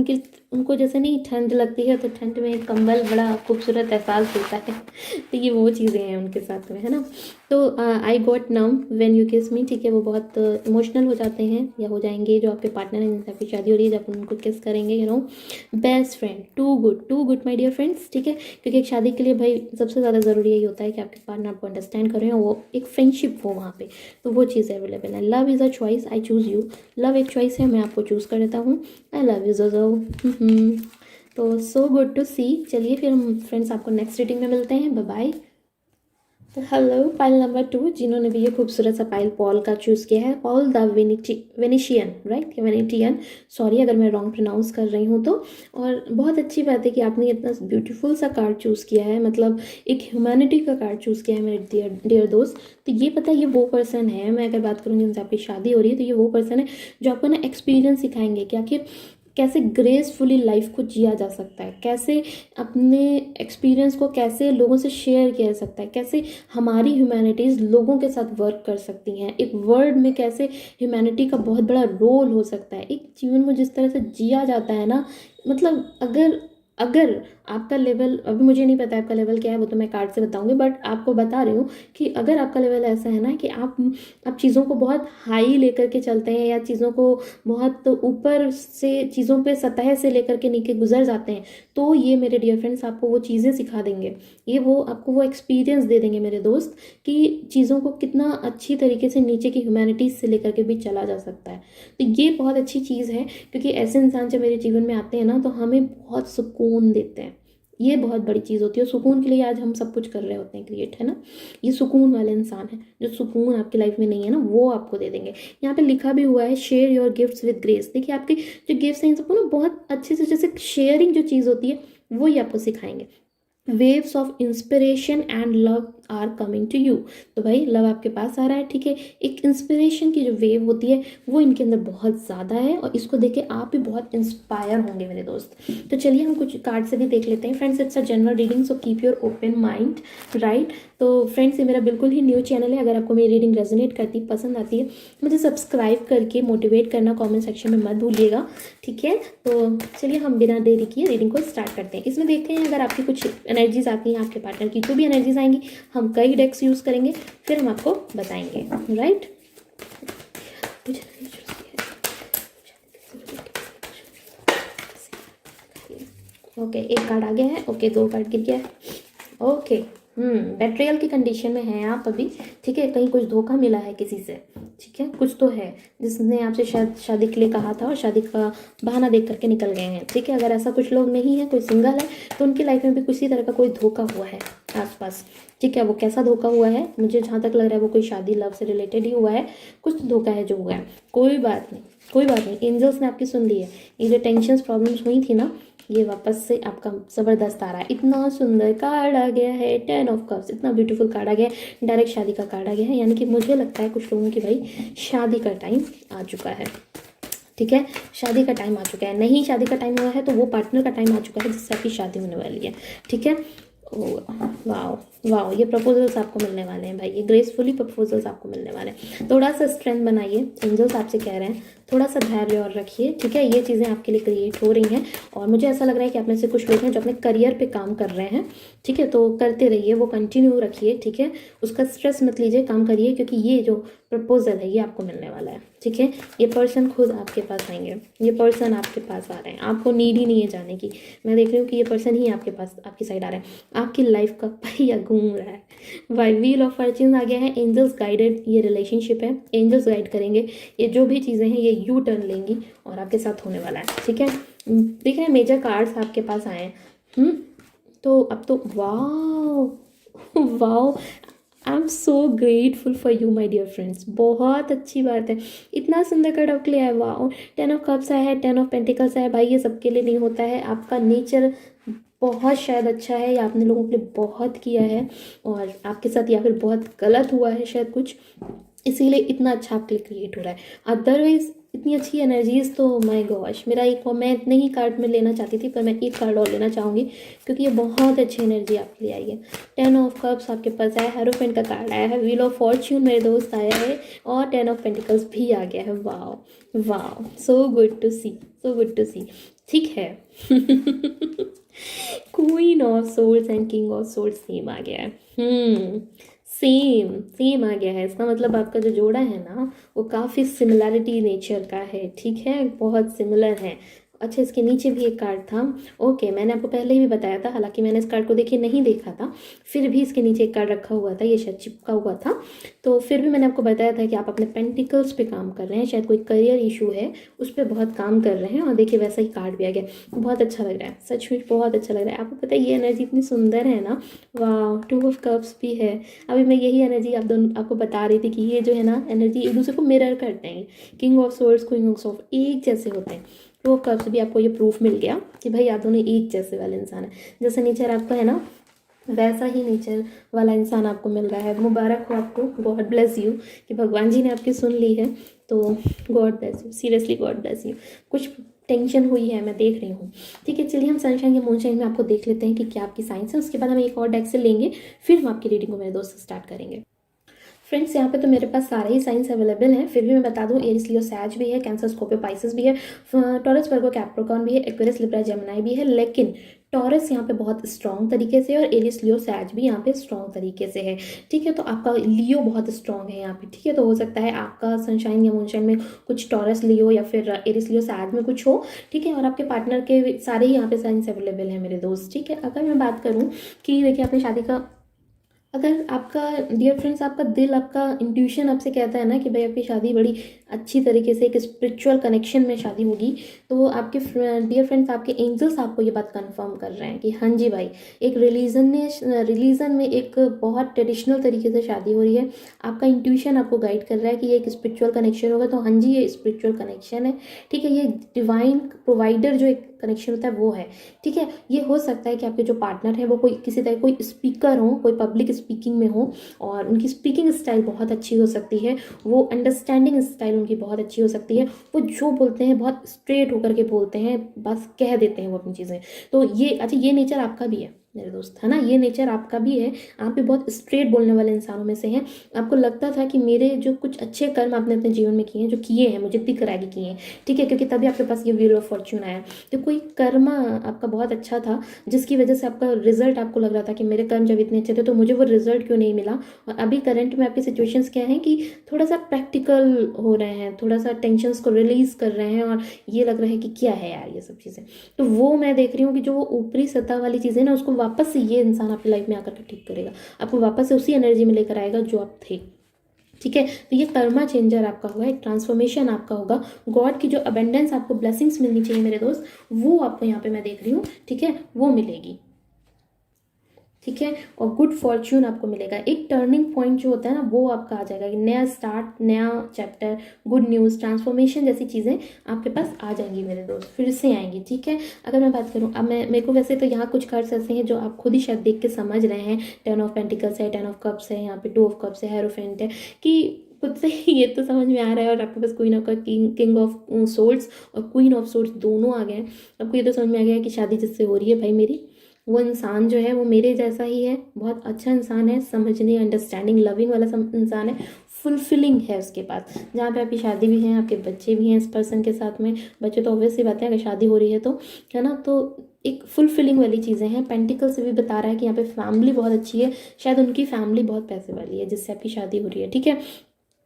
उनको जैसे नहीं ठंड लगती है तो ठंड में कंबल बड़ा खूबसूरत एहसास देता है। तो ये वो चीज़ें हैं उनके साथ में, है ना। तो I got numb when you kiss me, ठीक है, वो बहुत इमोशनल हो जाते हैं या हो जाएंगे जो आपके पार्टनर हैं जिनसे आपकी शादी हो रही है, जब उनको किस करेंगे, you know. Best friend, too good my dear friends, ठीक है, क्योंकि एक शादी के लिए भाई सबसे ज़्यादा ज़रूरी यही होता है कि आपके पार्टनर आपको अंडरस्टैंड करें और वो एक फ्रेंडशिप हो वहाँ पे, तो वो चीज़ अवेलेबल है। Love is a choice, I choose you, love एक चॉइस है, मैं आपको चूज़ कर देता हूँ, आई लव यू ज़ो। तो सो गुड टू सी। चलिए फिर हम फ्रेंड्स आपको नेक्स्ट रीडिंग में मिलते हैं, बाय बाय। तो हेलो पाइल नंबर 2, जिन्होंने भी ये खूबसूरत सा पाइल पॉल का चूज़ किया है, Paul the Venetian, right, Venetian, sorry अगर मैं रॉन्ग प्रोनाउंस कर रही हूँ तो। और बहुत अच्छी बात है कि आपने इतना ब्यूटीफुल सा कार्ड चूज़ किया है, मतलब एक ह्यूमैनिटी का कार्ड चूज़ किया है मेरे डियर दोस्त। तो ये पता है ये वो पर्सन है, मैं अगर बात करूँगी जिनसे आपकी शादी हो रही है, तो ये वो पर्सन है जो आपको ना एक्सपीरियंस सिखाएंगे कि आखिर कैसे ग्रेसफुली लाइफ को जिया जा सकता है, कैसे अपने एक्सपीरियंस को कैसे लोगों से शेयर किया जा सकता है, कैसे हमारी ह्यूमैनिटीज़ लोगों के साथ वर्क कर सकती हैं, एक वर्ल्ड में कैसे ह्यूमैनिटी का बहुत बड़ा रोल हो सकता है, एक जीवन को जिस तरह से जिया जाता है ना। मतलब अगर आपका लेवल, अभी मुझे नहीं पता आपका लेवल क्या है, वो तो मैं कार्ड से बताऊंगी, बट आपको बता रही हूँ कि अगर आपका लेवल ऐसा है ना कि आप चीज़ों को बहुत हाई लेकर के चलते हैं या चीज़ों को बहुत ऊपर से चीज़ों पे सतह से लेकर के नीचे गुजर जाते हैं, तो ये मेरे डियर फ्रेंड्स आपको वो चीज़ें सिखा देंगे, ये वो आपको वो एक्सपीरियंस दे देंगे मेरे दोस्त कि चीज़ों को कितना अच्छी तरीके से नीचे की ह्यूमैनिटीज़ से लेकर के भी चला जा सकता है। तो ये बहुत अच्छी चीज़ है, क्योंकि ऐसे इंसान जब मेरे जीवन में आते हैं ना तो हमें बहुत सुकून देते हैं, ये बहुत बड़ी चीज़ होती है। और सुकून के लिए आज हम सब कुछ कर रहे होते हैं क्रिएट, है ना। ये सुकून वाले इंसान है, जो सुकून आपकी लाइफ में नहीं है ना वो आपको दे देंगे। यहाँ पे लिखा भी हुआ है share your gifts with grace, देखिए आपके जो गिफ्ट्स हैं इन सबको ना बहुत अच्छे से, जैसे शेयरिंग जो चीज़ होती है वो ही आपको सिखाएंगे। Waves of inspiration and love are coming to you, तो भाई लव आपके पास आ रहा है, ठीक है। एक इंस्पिरेशन की जो वेव होती है वो इनके अंदर बहुत ज़्यादा है और इसको देख के आप भी बहुत इंस्पायर होंगे मेरे दोस्त। तो चलिए हम कुछ कार्ड से भी देख लेते हैं friends. It's a general reading, so keep your open mind, right. तो फ्रेंड्स ये मेरा बिल्कुल ही न्यू चैनल है, अगर आपको मेरी रीडिंग रेजोनेट करती पसंद आती है मुझे सब्सक्राइब करके मोटिवेट करना कमेंट सेक्शन में मत भूलिएगा, ठीक है। तो चलिए हम बिना देरी किए रीडिंग को स्टार्ट करते हैं। इसमें देखते हैं अगर आपकी कुछ एनर्जीज आती हैं, आपके पार्टनर की जो भी एनर्जीज आएंगी, हम कई डेक्स यूज़ करेंगे फिर हम आपको बताएंगे, राइट। ओके, एक कार्ड आ गया है, ओके 2 कार्ड गिर गया है, ओके। बेट्रियल की कंडीशन में हैं आप अभी, ठीक है, कहीं कुछ धोखा मिला है किसी से, ठीक है, कुछ तो है जिसने आपसे शायद शादी के लिए कहा था और शादी का बहाना देख करके निकल गए हैं, ठीक है। अगर ऐसा कुछ लोग नहीं है, कोई सिंगल है, तो उनकी लाइफ में भी किसी तरह का कोई धोखा हुआ है आसपास, ठीक है। वो कैसा धोखा हुआ है, मुझे जहाँ तक लग रहा है वो कोई शादी लव से रिलेटेड ही हुआ है, कुछ तो धोखा है जो हुआ है, कोई बात नहीं, एंजल्स ने आपकी सुन ली है। ये जो टेंशन प्रॉब्लम्स हुई थी ना, ये वापस से आपका ज़बरदस्त आ रहा है। इतना सुंदर कार्ड आ गया है 10 ऑफ कप्स, इतना ब्यूटीफुल कार्ड आ गया है, डायरेक्ट शादी का कार्ड आ गया है, यानी कि मुझे लगता है कुछ लोगों की भाई शादी का टाइम आ चुका है, ठीक है। शादी का टाइम आ चुका है, नहीं शादी का टाइम हुआ है तो वो पार्टनर का टाइम आ चुका है जिससे आपकी शादी होने वाली है, ठीक है। वाह, ये प्रपोजल्स आपको मिलने वाले हैं भाई, ये ग्रेसफुली प्रपोजल्स आपको मिलने वाले हैं। थोड़ा सा स्ट्रेंथ बनाइए, एंजल्स आपसे कह रहे हैं थोड़ा सा धैर्य और रखिए, ठीक है। ये चीज़ें आपके लिए क्रिएट हो रही हैं और मुझे ऐसा लग रहा है कि आप में से कुछ लोग हैं जो अपने करियर पे काम कर रहे हैं, ठीक है। तो करते रहिए, वो कंटिन्यू रखिए, ठीक है। उसका स्ट्रेस मत लीजिए, काम करिए, क्योंकि ये जो प्रपोजल है ये आपको मिलने वाला है, ठीक है। ये पर्सन खुद आपके पास आएंगे, ये पर्सन आपके पास आ रहे हैं, आपको नीड ही नहीं है जाने की। मैं देख रही हूँ कि ये पर्सन ही आपके पास, आपकी साइड आ रहा है। आपकी लाइफ का पहिया घूम रहा है। वाई व्हील ऑफ फॉर्च्यून आ गया है। एंजल्स गाइडेड ये रिलेशनशिप है, एंजल्स गाइड करेंगे। ये जो भी चीज़ें हैं ये यू टर्न लेंगी और आपके साथ होने वाला है, ठीक है। देख रहे हैं मेजर कार्ड्स आपके पास आए हैं। तो अब तो wow wow, I am so grateful for you my dear friends. बहुत अच्छी बात है, इतना सुंदर कार्ड आपके लिए आया। वाओ, 10 ऑफ कप्स आया है, 10 ऑफ पेंटिकल्स आया है। भाई ये सबके लिए नहीं होता है, आपका नेचर बहुत शायद अच्छा है या आपने लोगों के लिए बहुत किया है और आपके साथ या फिर बहुत गलत हुआ है शायद कुछ, इसीलिए इतना अच्छा आपके लिए क्रिएट हो रहा है। अदरवाइज इतनी अच्छी एनर्जीज तो माय गॉश, मेरा एक और, मैं इतने ही कार्ड में लेना चाहती थी पर मैं एक कार्ड और लेना चाहूँगी क्योंकि ये बहुत अच्छी एनर्जी आपके लिए आई है। 10 ऑफ कप्स आपके पास आया है, हेरोफेंट का कार्ड आया है, व्हील ऑफ फॉर्च्यून मेरे दोस्त आया है और 10 ऑफ पेंटिकल्स भी आ गया है। Wow wow, so good to see, so good to see, ठीक है। Queen of swords and king of swords same आ गया है। सेम सेम आ गया है। इसका मतलब आपका जो जोड़ा है ना वो काफ़ी सिमिलैरिटी नेचर का है, ठीक है, बहुत सिमिलर है। अच्छा, इसके नीचे भी एक कार्ड था। ओके, मैंने आपको पहले ही भी बताया था, हालांकि मैंने इस कार्ड को देखिए नहीं देखा था, फिर भी इसके नीचे एक कार्ड रखा हुआ था, ये शायद चिपका हुआ था। तो फिर भी मैंने आपको बताया था कि आप अपने पेंटिकल्स पे काम कर रहे हैं, शायद कोई करियर इशू है उस पर बहुत काम कर रहे हैं और देखिए वैसा ही कार्ड भी आ गया। बहुत अच्छा लग रहा है, सच में बहुत अच्छा लग रहा है। आपको पता है ये एनर्जी इतनी सुंदर है ना। वाह, 2 ऑफ कप्स भी है। अभी मैं यही एनर्जी आप दोनों आपको बता रही थी कि ये जो है ना एनर्जी एक दूसरे को मिरर करते हैं। King of swords, queen of swords एक जैसे होते हैं। 2 ऑफ कप्स भी आपको ये प्रूफ मिल गया कि भाई आप दोनों एक जैसे वाले इंसान है। जैसे नेचर आपका है ना वैसा ही नेचर वाला इंसान आपको मिल रहा है। मुबारक हो आपको, गॉड ब्लेस यू, कि भगवान जी ने आपकी सुन ली है। तो God bless you, seriously God bless you. कुछ टेंशन हुई है मैं देख रही हूँ, ठीक है। चलिए हम सनशाइन या मूनशाइन में आपको देख लेते हैं कि क्या आपकी साइंस है। उसके बाद हम एक और डेक से लेंगे, फिर हम आपकी रीडिंग को मेरे दोस्त से स्टार्ट करेंगे। फ्रेंड्स, यहाँ पे तो मेरे पास सारे ही साइंस अवेलेबल हैं, फिर भी मैं बता दूँ एरिस लियो सैज भी है, कैंसर स्कॉर्पियो पाइसेस भी है, टॉरस वर्गो कैप्रिकॉर्न भी है, एक्वेरियस लिब्रा जेमिनी भी है। लेकिन टॉरस यहाँ पे बहुत स्ट्रॉन्ग तरीके से और एरिस लियो सैज भी यहाँ पे स्ट्रॉन्ग तरीके से है, ठीक है। तो आपका लियो बहुत स्ट्रॉन्ग है यहाँ पे, ठीक है। तो हो सकता है आपका सनशाइन या मूनशाइन में कुछ टॉरस लियो या फिर एरिस लियो सैज में कुछ हो, ठीक है। और आपके पार्टनर के सारे ही यहाँ पे साइंस अवेलेबल है मेरे दोस्त, ठीक है। अगर मैं बात करूँ कि देखिए आपने शादी का, अगर आपका डियर फ्रेंड्स, आपका दिल, आपका इंट्यूशन आपसे कहता है ना कि भाई आपकी शादी बड़ी अच्छी तरीके से एक स्पिरिचुअल कनेक्शन में शादी होगी, तो आपके डियर फ्रेंड्स, आपके एंजल्स आपको ये बात कंफर्म कर रहे हैं कि हाँ जी भाई, एक रिलीजन में एक बहुत ट्रेडिशनल तरीके से शादी हो रही है। आपका इंट्यूशन आपको गाइड कर रहा है कि ये एक स्पिरिचुअल कनेक्शन होगा। तो हाँ जी, ये स्पिरिचुअल कनेक्शन है, ठीक है। ये डिवाइन प्रोवाइडर जो एक कनेक्शन होता है वो है, ठीक है। ये हो सकता है कि आपके जो पार्टनर है वो कोई किसी तरह कोई स्पीकर हो, कोई पब्लिक स्पीकिंग में हो और उनकी स्पीकिंग स्टाइल बहुत अच्छी हो सकती है, वो अंडरस्टैंडिंग स्टाइल उनकी बहुत अच्छी हो सकती है, वो जो बोलते हैं बहुत स्ट्रेट होकर के बोलते हैं, बस कह देते हैं वो अपनी चीज़ें। तो ये अच्छा, ये नेचर आपका भी है मेरे दोस्त, है ना, ये नेचर आपका भी है। आप भी बहुत स्ट्रेट बोलने वाले इंसानों में से हैं। आपको लगता था कि मेरे जो कुछ अच्छे कर्म आपने अपने जीवन में किए हैं, जो किए हैं, मुझे दिख रहा है कि किए हैं, ठीक है, क्योंकि तभी आपके पास ये व्हील ऑफ फॉर्च्यून आया। तो कोई कर्म आपका बहुत अच्छा था जिसकी वजह से आपका रिजल्ट, आपको लग रहा था कि मेरे कर्म जब इतने अच्छे थे तो मुझे वो रिजल्ट क्यों नहीं मिला। और अभी करंट में आपकी सिचुएशंस क्या है कि थोड़ा सा प्रैक्टिकल हो रहे हैं, थोड़ा सा टेंशन्स को रिलीज कर रहे हैं और ये लग रहा है कि क्या है यार ये सब चीज़ें। तो वो मैं देख रही हूँ कि जो वो ऊपरी सतह वाली चीज़ें ना, उसको वापस से ये इंसान आपकी लाइफ में आकर के ठीक करेगा, आपको वापस से उसी एनर्जी में लेकर आएगा जो आप थे, ठीक है। तो ये कर्मा चेंजर आपका होगा, एक ट्रांसफॉर्मेशन आपका होगा। गॉड की जो अबेंडेंस आपको ब्लेसिंग्स मिलनी चाहिए मेरे दोस्त, वो आपको यहाँ पे मैं देख रही हूँ, ठीक है, वो मिलेगी, ठीक है। और गुड फॉर्च्यून आपको मिलेगा। एक टर्निंग पॉइंट जो होता है ना वो आपका आ जाएगा, नया स्टार्ट, नया चैप्टर, गुड न्यूज़, ट्रांसफॉर्मेशन जैसी चीज़ें आपके पास आ जाएंगी मेरे दोस्त, फिर से आएंगी, ठीक है। अगर मैं बात करूँ अब, मैं मेरे को वैसे तो यहाँ कुछ कार्ड्स ऐसे हैं जो आप खुद ही शायद देख के समझ रहे हैं। 10 ऑफ पेंटिकल्स है, 10 ऑफ कप्स है, यहाँ पे 2 ऑफ कप्स है, हेरोफेंट है, कि खुद से ही ये तो समझ में आ रहा है। और आपके पास queen of king of swords और क्वीन ऑफ सोर्ड्स दोनों आ गए हैं। आपको ये तो समझ में आ गया है कि शादी जिससे हो रही है भाई मेरी, वो इंसान जो है वो मेरे जैसा ही है, बहुत अच्छा इंसान है, समझने, अंडरस्टैंडिंग, लविंग वाला इंसान है, फुलफिलिंग है उसके पास, जहाँ पे आपकी शादी भी है, आपके बच्चे भी हैं इस पर्सन के साथ में। बच्चे तो ऑब्वियस सी बात है, अगर शादी हो रही है तो, है ना, तो एक फुलफिलिंग वाली चीज़ें हैं। पेंटिकल से भी बता रहा है कि यहाँ पे फैमिली बहुत अच्छी है, शायद उनकी फैमिली बहुत पैसे वाली है जिससे आपकी शादी हो रही है, ठीक है।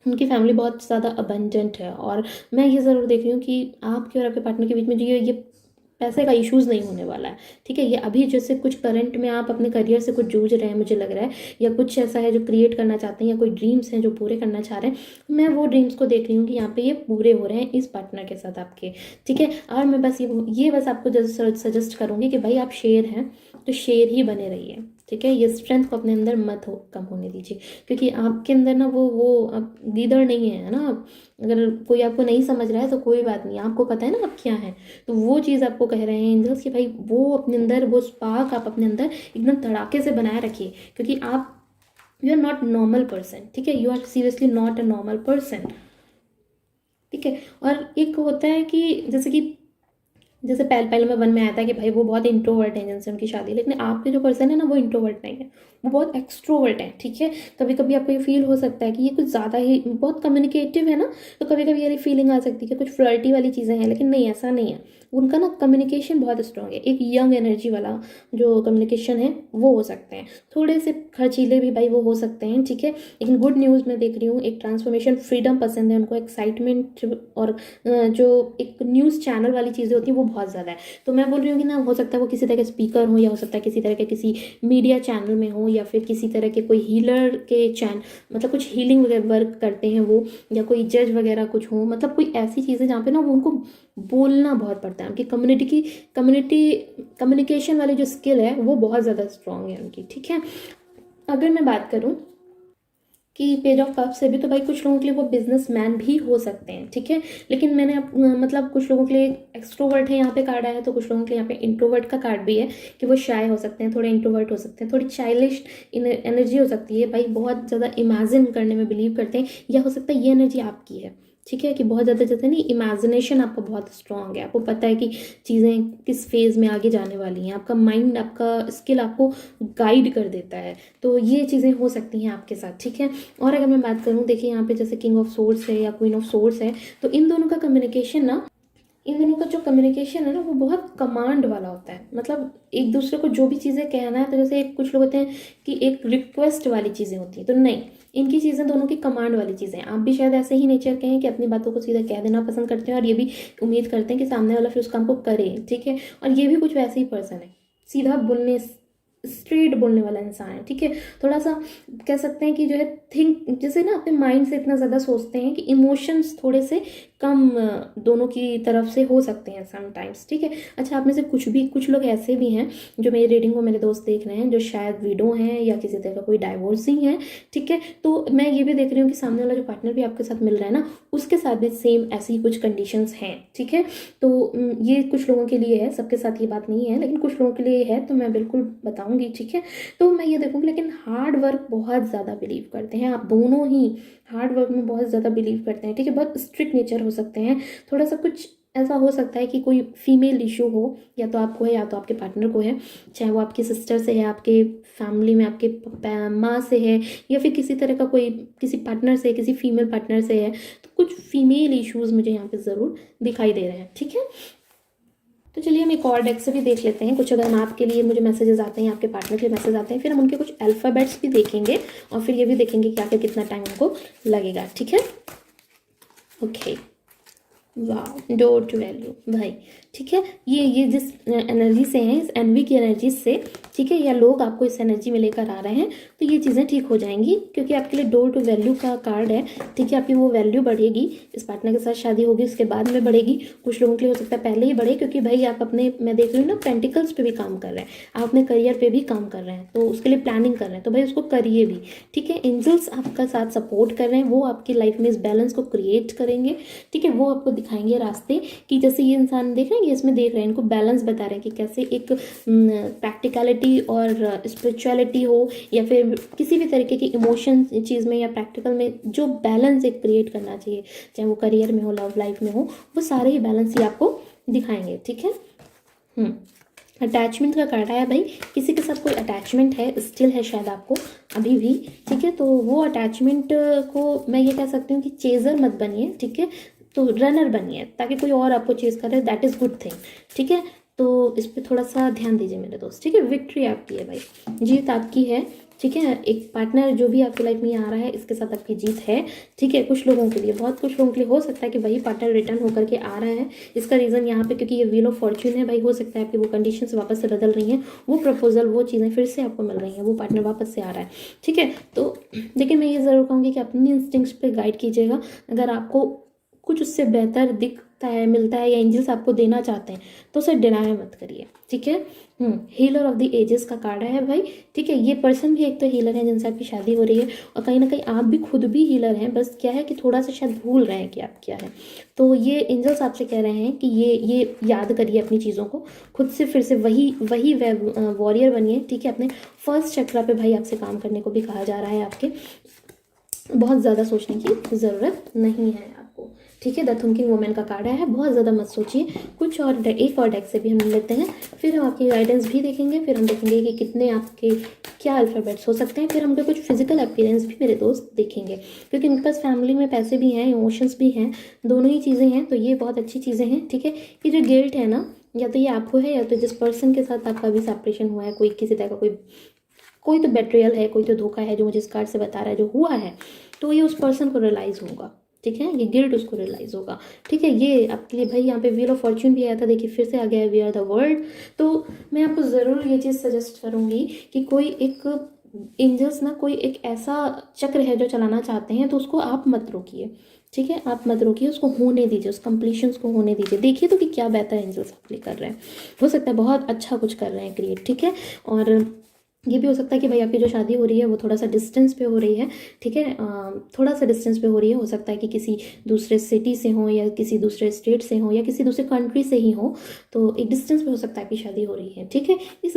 उनकी फैमिली बहुत ज़्यादा अबंडेंट है, और मैं ये ज़रूर देख रही हूँ कि आपके और आपके पार्टनर के बीच में जो ये पैसे का इश्यूज़ नहीं होने वाला है, ठीक है। ये अभी जैसे कुछ करंट में आप अपने करियर से कुछ जूझ रहे हैं मुझे लग रहा है, या कुछ ऐसा है जो क्रिएट करना चाहते हैं, या कोई ड्रीम्स हैं जो पूरे करना चाह रहे हैं, मैं वो ड्रीम्स को देख रही हूँ कि यहाँ पे ये पूरे हो रहे हैं इस पार्टनर के साथ आपके, ठीक है। और मैं बस ये बस आपको जैसे सजेस्ट करूँगी कि भाई आप शेर हैं तो शेर ही बने रहिए, ठीक है। ये स्ट्रेंथ को अपने अंदर मत कम होने दीजिए, क्योंकि आपके अंदर ना वो अब लीडर नहीं है ना। अगर कोई आपको नहीं समझ रहा है तो कोई बात नहीं, आपको पता है ना आप क्या है, तो वो चीज़ आपको कह रहे हैं एंजल्स कि भाई वो अपने अंदर वो स्पार्क आप अपने अंदर एकदम तड़ाके से बनाए रखिए, क्योंकि आप you are not normal person, ठीक है। You are seriously not a normal person, ठीक है। और एक होता है कि जैसे पहले पहले में वन में आया था कि भाई वो बहुत इंट्रोवर्ट है जिनसे उनकी शादी, लेकिन आपके जो पर्सन है ना वो इंट्रोवर्ट नहीं है, वो बहुत एक्सट्रोवर्ट है, ठीक है। कभी कभी आपको ये फील हो सकता है कि ये कुछ ज़्यादा ही बहुत कम्युनिकेटिव है ना, तो कभी कभी ये फीलिंग आ सकती है कि कुछ फ्लर्टी वाली चीज़ें हैं, लेकिन नहीं, ऐसा नहीं है। उनका ना कम्युनिकेशन बहुत स्ट्रांग है, एक यंग एनर्जी वाला जो कम्युनिकेशन है वो हो सकते हैं, थोड़े से खर्चीले भी भाई वो हो सकते हैं, ठीक है। लेकिन गुड न्यूज़ मैं देख रही हूँ, एक ट्रांसफॉर्मेशन, फ्रीडम पसंद है उनको, एक्साइटमेंट और जो एक न्यूज़ चैनल वाली चीज़ें होती हैं वो बहुत ज़्यादा है। तो मैं बोल रही हूँ कि ना हो सकता है वो किसी तरह के स्पीकर हो, या हो सकता है किसी तरह के किसी मीडिया चैनल में हो, या फिर किसी तरह के कोई हीलर के मतलब कुछ हीलिंग वगैरह वर्क करते हैं वो, या कोई जज वगैरह कुछ हो, मतलब कोई ऐसी चीज़ें जहाँ पे ना वो उनको बोलना बहुत पड़ता है, उनकी कम्युनिकेशन वाली जो स्किल है वो बहुत ज़्यादा स्ट्रांग है उनकी, ठीक है। अगर मैं बात करूँ कि पेज ऑफ कप से भी, तो भाई कुछ लोगों के लिए वो बिजनेसमैन भी हो सकते हैं, ठीक है। लेकिन मैंने मतलब कुछ लोगों के लिए एक्सट्रोवर्ट है यहाँ पे कार्ड आया, तो कुछ लोगों के लिए यहाँ पे इंट्रोवर्ट का कार्ड भी है कि वो शाय हो सकते हैं, थोड़े इंट्रोवर्ट हो सकते हैं, थोड़ी चाइल्डिश एनर्जी हो सकती है, भाई बहुत ज़्यादा इमेजिन करने में बिलीव करते हैं, या हो सकता है ये एनर्जी आपकी है, ठीक है, कि बहुत ज़्यादा जैसे नहीं, इमेजिनेशन आपका बहुत स्ट्रांग है, आपको पता है कि चीज़ें किस फेज़ में आगे जाने वाली हैं, आपका माइंड, आपका स्किल आपको गाइड कर देता है, तो ये चीज़ें हो सकती हैं आपके साथ, ठीक है। और अगर मैं बात करूँ, देखिए यहाँ पे जैसे किंग ऑफ सोर्ड्स है या क्वीन ऑफ सोर्ड्स है, तो इन दोनों का कम्युनिकेशन ना, इन दोनों का जो कम्युनिकेशन है ना वो बहुत कमांड वाला होता है, मतलब एक दूसरे को जो भी चीज़ें कहना है, तो जैसे कुछ लोग होते हैं कि एक रिक्वेस्ट वाली चीज़ें होती हैं, तो नहीं, इनकी चीज़ें दोनों की कमांड वाली चीज़ें हैं। आप भी शायद ऐसे ही नेचर के हैं कि अपनी बातों को सीधा कह देना पसंद करते हैं, और ये भी उम्मीद करते हैं कि सामने वाला फिर उस काम को करे, ठीक है। और ये भी कुछ वैसे ही पर्सन है, सीधा बोलने, स्ट्रेट बोलने वाला इंसान है, ठीक है। थोड़ा सा कह सकते हैं कि जो है थिंक, जैसे ना अपने माइंड से इतना ज़्यादा सोचते हैं कि इमोशंस थोड़े से कम दोनों की तरफ से हो सकते हैं समटाइम्स, ठीक है। अच्छा, आप में से कुछ लोग ऐसे भी हैं जो मेरी रीडिंग को मेरे दोस्त देख रहे हैं, जो शायद विडो हैं या किसी तरह का कोई डाइवोर्सिंग है, ठीक है। तो मैं ये भी देख रही हूँ कि सामने वाला जो पार्टनर भी आपके साथ मिल रहा है ना, उसके साथ भी सेम ऐसी ही कुछ कंडीशंस हैं, ठीक है। तो ये कुछ लोगों के लिए है, सबके साथ ये बात नहीं है, लेकिन कुछ लोगों के लिए है, तो मैं बिल्कुल बताऊंगी, ठीक है। तो मैं ये देखूंगी, लेकिन हार्ड वर्क बहुत ज़्यादा बिलीव करते हैं आप दोनों ही, हार्ड वर्क में बहुत ज़्यादा बिलीव करते हैं, ठीक है। बहुत स्ट्रिक्ट नेचर हो सकते हैं, थोड़ा सा कुछ ऐसा हो सकता है कि कोई फीमेल इशू हो, या तो आपको है या तो आपके पार्टनर को है, चाहे वो आपकी सिस्टर से है, आपके फैमिली में आपके माँ से है, या फिर किसी तरह का कोई किसी पार्टनर से, किसी फीमेल पार्टनर से है, तो कुछ फीमेल इश्यूज़ मुझे यहाँ पे ज़रूर दिखाई दे रहे हैं, ठीक है। तो चलिए हम एक और डेक से भी देख लेते हैं कुछ, अगर हम आपके लिए मुझे मैसेजेस आते हैं, आपके पार्टनर के मैसेज आते हैं, फिर हम उनके कुछ अल्फ़ाबेट्स भी देखेंगे, और फिर ये भी देखेंगे कि आखिर कितना टाइम उनको लगेगा, ठीक है। ओके, वाह, डोर टू वैल्यू भाई, ठीक है। ये जिस एनर्जी से हैं, इस एनवी की एनर्जी से, ठीक है, या लोग आपको इस एनर्जी में लेकर आ रहे हैं, तो ये चीज़ें ठीक हो जाएंगी, क्योंकि आपके लिए डोर टू वैल्यू का कार्ड है, ठीक है। आपकी वो वैल्यू बढ़ेगी, इस पार्टनर के साथ शादी होगी उसके बाद में बढ़ेगी, कुछ लोगों के लिए हो सकता है पहले ही बढ़े, क्योंकि भाई आप अपने, मैं देख रही हूँ ना, पेंटिकल्स पे भी काम कर रहे हैं, आप अपने करियर पे भी काम कर रहे हैं, तो उसके लिए प्लानिंग कर रहे हैं, तो भाई उसको करिए भी, ठीक है। एंजल्स आपका साथ सपोर्ट कर रहे हैं, वो आपकी लाइफ में इस बैलेंस को क्रिएट करेंगे, ठीक है। वो आपको दिखाएंगे रास्ते कि जैसे ये इंसान देख रहे हैं, ये इसमें देख रहे हैं, इनको बैलेंस बता रहे हैं कि कैसे एक प्रैक्टिकलिटी और स्पिरिचुअलिटी हो, या फिर किसी भी तरीके की इमोशन चीज़ में या प्रैक्टिकल में जो बैलेंस एक क्रिएट करना चाहिए, चाहे वो करियर में हो, लव लाइफ में हो, वो सारे ही बैलेंस ही आपको दिखाएंगे, ठीक है। अटैचमेंट का कार्ड आया भाई, किसी के साथ कोई अटैचमेंट है, स्टिल है शायद आपको अभी भी, ठीक है। तो वो अटैचमेंट को मैं ये कह सकती हूँ कि चेज़र मत बनिए, ठीक है, तो रनर बनिए, ताकि कोई और आपको चेज़ करे, दैट इज़ गुड थिंग, ठीक है। तो इस पर थोड़ा सा ध्यान दीजिए मेरे दोस्त, ठीक है। विक्ट्री आपकी है भाई, जीत आपकी है, ठीक है। एक पार्टनर जो भी आपकी लाइफ में आ रहा है, इसके साथ आपकी जीत है, ठीक है। कुछ लोगों के लिए, बहुत कुछ लोगों के लिए हो सकता है कि वही पार्टनर रिटर्न होकर के आ रहा है। इसका रीज़न यहाँ पे क्योंकि ये व्हील ऑफ फॉर्च्यून है भाई, हो सकता है आपकी वो कंडीशंस वापस से बदल रही हैं, वो प्रपोजल, वो चीज़ें फिर से आपको मिल रही हैं, वो पार्टनर वापस से आ रहा है, ठीक है। तो लेकिन मैं ये ज़रूर कहूँगी कि अपनी इंस्टिंक्ट्स पे गाइड कीजिएगा। अगर आपको कुछ उससे बेहतर दिखता है, मिलता है, या एंजल्स आपको देना चाहते हैं, तो उसे डिनाई मत करिए, ठीक है। हीलर ऑफ द एजेस का कार्ड है भाई, ठीक है। ये पर्सन भी एक तो हीलर है जिनसे आपकी शादी हो रही है, और कहीं ना कहीं आप भी खुद भी हीलर हैं, बस क्या है कि थोड़ा सा शायद भूल रहे हैं कि आप क्या है। तो ये एंजल्स आपसे कह रहे हैं कि ये याद करिए अपनी चीज़ों को, खुद से फिर से वही वही वॉरियर बनिए, ठीक है। अपने फर्स्ट चक्रा पे भाई आपसे काम करने को भी कहा जा रहा है आपके, बहुत ज़्यादा सोचने की ज़रूरत नहीं है आपको, ठीक है। द थिंकिंग वुमेन का कार्ड है, बहुत ज़्यादा मत सोचिए। कुछ और एक और डेक से भी हम लेते हैं, फिर हम आपकी गाइडेंस भी देखेंगे, फिर हम देखेंगे कि कितने आपके क्या अल्फ़ाबेट्स हो सकते हैं, फिर हमके कुछ फिजिकल अपीयरेंस भी मेरे दोस्त देखेंगे, क्योंकि उनके पास फैमिली में पैसे भी हैं, इमोशंस भी हैं, दोनों ही चीज़ें हैं, तो ये बहुत अच्छी चीज़ें हैं, ठीक है। ये जो गिल्ट है ना, या तो ये आपको है, या तो जिस पर्सन के साथ आपका अभी सेपरेशन हुआ है, कोई किसी तरह का कोई तो बेट्रियल है, कोई तो धोखा है, जो मुझे इस कार्ड से बता रहा है जो हुआ है, तो ये उस पर्सन को रियलाइज़ होगा, ठीक है। ये गिल्ट उसको रियलाइज़ होगा, ठीक है। ये आपके लिए भाई यहाँ पे व्हील ऑफ फॉर्च्यून भी आया था, देखिए फिर से आ गया है वी आर द वर्ल्ड। तो मैं आपको ज़रूर ये चीज़ सजेस्ट करूँगी कि कोई एक एंजल्स ना, कोई एक ऐसा चक्र है जो चलाना चाहते हैं, तो उसको आप मत रोकिए, ठीक है। आप मत रोकिए, उसको होने दीजिए, उस कंप्लीशंस को होने दीजिए। देखिए तो कि क्या बेहतर एंजल्स आपके लिए कर रहे हैं, हो सकता है बहुत अच्छा कुछ कर रहे हैं क्रिएट, ठीक है। और ये भी हो सकता है कि भाई आपकी जो शादी हो रही है वो थोड़ा सा डिस्टेंस पे हो रही है, ठीक है। थोड़ा सा डिस्टेंस पे हो रही है, हो सकता है कि किसी दूसरे सिटी से हो, या किसी दूसरे स्टेट से हो, या किसी दूसरे कंट्री से ही हो, तो एक डिस्टेंस पे हो सकता है आपकी शादी हो रही है, ठीक है। इस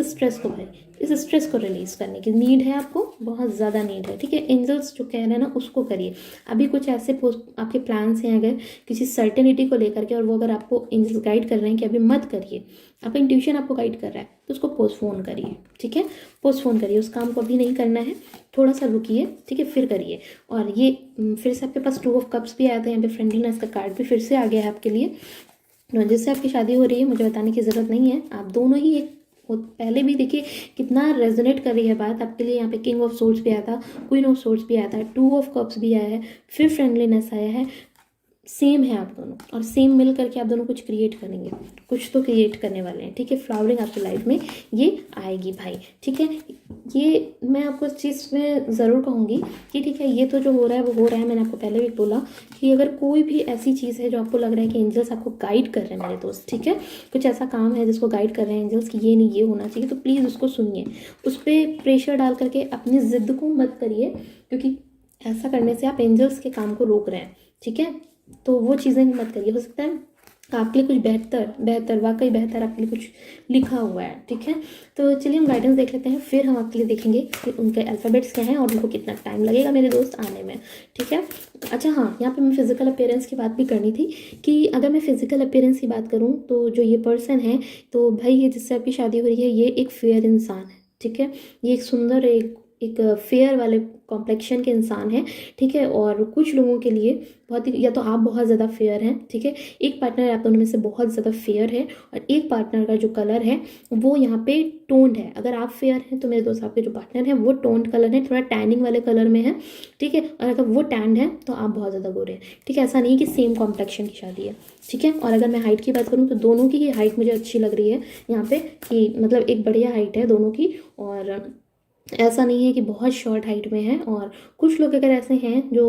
स्ट्रेस को रिलीज़ करने की नीड है आपको, बहुत ज़्यादा नीड है, ठीक है। एंजल्स जो कह रहे हैं ना, उसको करिए। अभी कुछ ऐसे आपके प्लान्स हैं अगर किसी सर्टेनिटी को लेकर के, और वो अगर आपको एंजल्स गाइड कर रहे हैं कि अभी मत करिए, आपका इंट्यूशन आपको गाइड कर रहा है, तो उसको पोस्टपोन करिए, ठीक है। पोस्टपोन करिए, उस काम को अभी नहीं करना है, थोड़ा सा रुकिए, ठीक है, फिर करिए। और ये फिर से आपके पास 2 ऑफ कप्स भी आया था, यहाँ पे फ्रेंडलीनेस का कार्ड भी फिर से आ गया है आपके लिए। जिससे आपकी शादी हो रही है, मुझे बताने की ज़रूरत नहीं है, आप दोनों ही एक पहले भी देखिए कितना रेजोनेट कर रही है बात आपके लिए। यहाँ पे किंग ऑफ सोर्ड्स भी आया था, क्वीन ऑफ सोर्ड्स भी आया था, 2 ऑफ कप्स भी आया है, फिर फ्रेंडलीनेस आया है। सेम है आप दोनों, और सेम मिल करके आप दोनों कुछ क्रिएट करेंगे, कुछ तो क्रिएट करने वाले हैं, ठीक है। फ्लावरिंग आपकी लाइफ में ये आएगी भाई, ठीक है। ये मैं आपको इस चीज़ में ज़रूर कहूँगी कि ठीक है, ये तो जो हो रहा है वो हो रहा है। मैंने आपको पहले भी बोला कि अगर कोई भी ऐसी चीज़ है जो आपको लग रहा है कि एंजल्स आपको गाइड कर रहे हैं मेरे दोस्त, ठीक है, कुछ ऐसा काम है जिसको गाइड कर रहे हैं एंजल्स कि ये नहीं ये होना चाहिए, तो प्लीज़ उसको सुनिए, उस पर प्रेशर डाल करके अपनी ज़िद को मत करिए, क्योंकि ऐसा करने से आप एंजल्स के काम को रोक रहे हैं, ठीक है। तो वो चीज़ें मत करिए, हो सकता है आपके लिए कुछ बेहतर वाकई बेहतर आपके लिए कुछ लिखा हुआ है, ठीक है। तो चलिए हम गाइडेंस देख लेते हैं, फिर हम आपके लिए देखेंगे कि उनके अल्फ़ाबेट्स क्या हैं और उनको कितना टाइम लगेगा मेरे दोस्त आने में, ठीक है। अच्छा हाँ, यहाँ पे मैं फिजिकल अपीयरेंस की बात भी करनी थी कि अगर मैं फिजिकल अपीयरेंस की बात करूँ तो जो ये पर्सन है, तो भाई ये जिससे आपकी शादी हो रही है, ये एक फेयर इंसान है, ठीक है। ये एक सुंदर एक फेयर वाले कॉम्प्लेक्शन के इंसान है, ठीक है। और कुछ लोगों के लिए बहुत ही, या तो आप बहुत ज़्यादा फेयर हैं, ठीक है, एक पार्टनर आप दोनों में से बहुत ज़्यादा फेयर है, और एक पार्टनर का जो कलर है वो यहाँ पे टोन्ड है। अगर आप फेयर हैं तो मेरे दोस्त आपके जो पार्टनर हैं वो टोन्ड कलर है, थोड़ा टैनिंग वाले कलर में है, ठीक है। और अगर वो टैंड है तो आप बहुत ज़्यादा गोरे हैं, ठीक है। ऐसा नहीं कि सेम कॉम्प्लेक्शन की शादी है, ठीक है। और अगर मैं हाइट की बात करूँ तो दोनों की ही हाइट मुझे अच्छी लग रही है यहाँ पे, कि मतलब एक बढ़िया हाइट है दोनों की, और ऐसा नहीं है कि बहुत शॉर्ट हाइट में है। और कुछ लोग अगर ऐसे हैं जो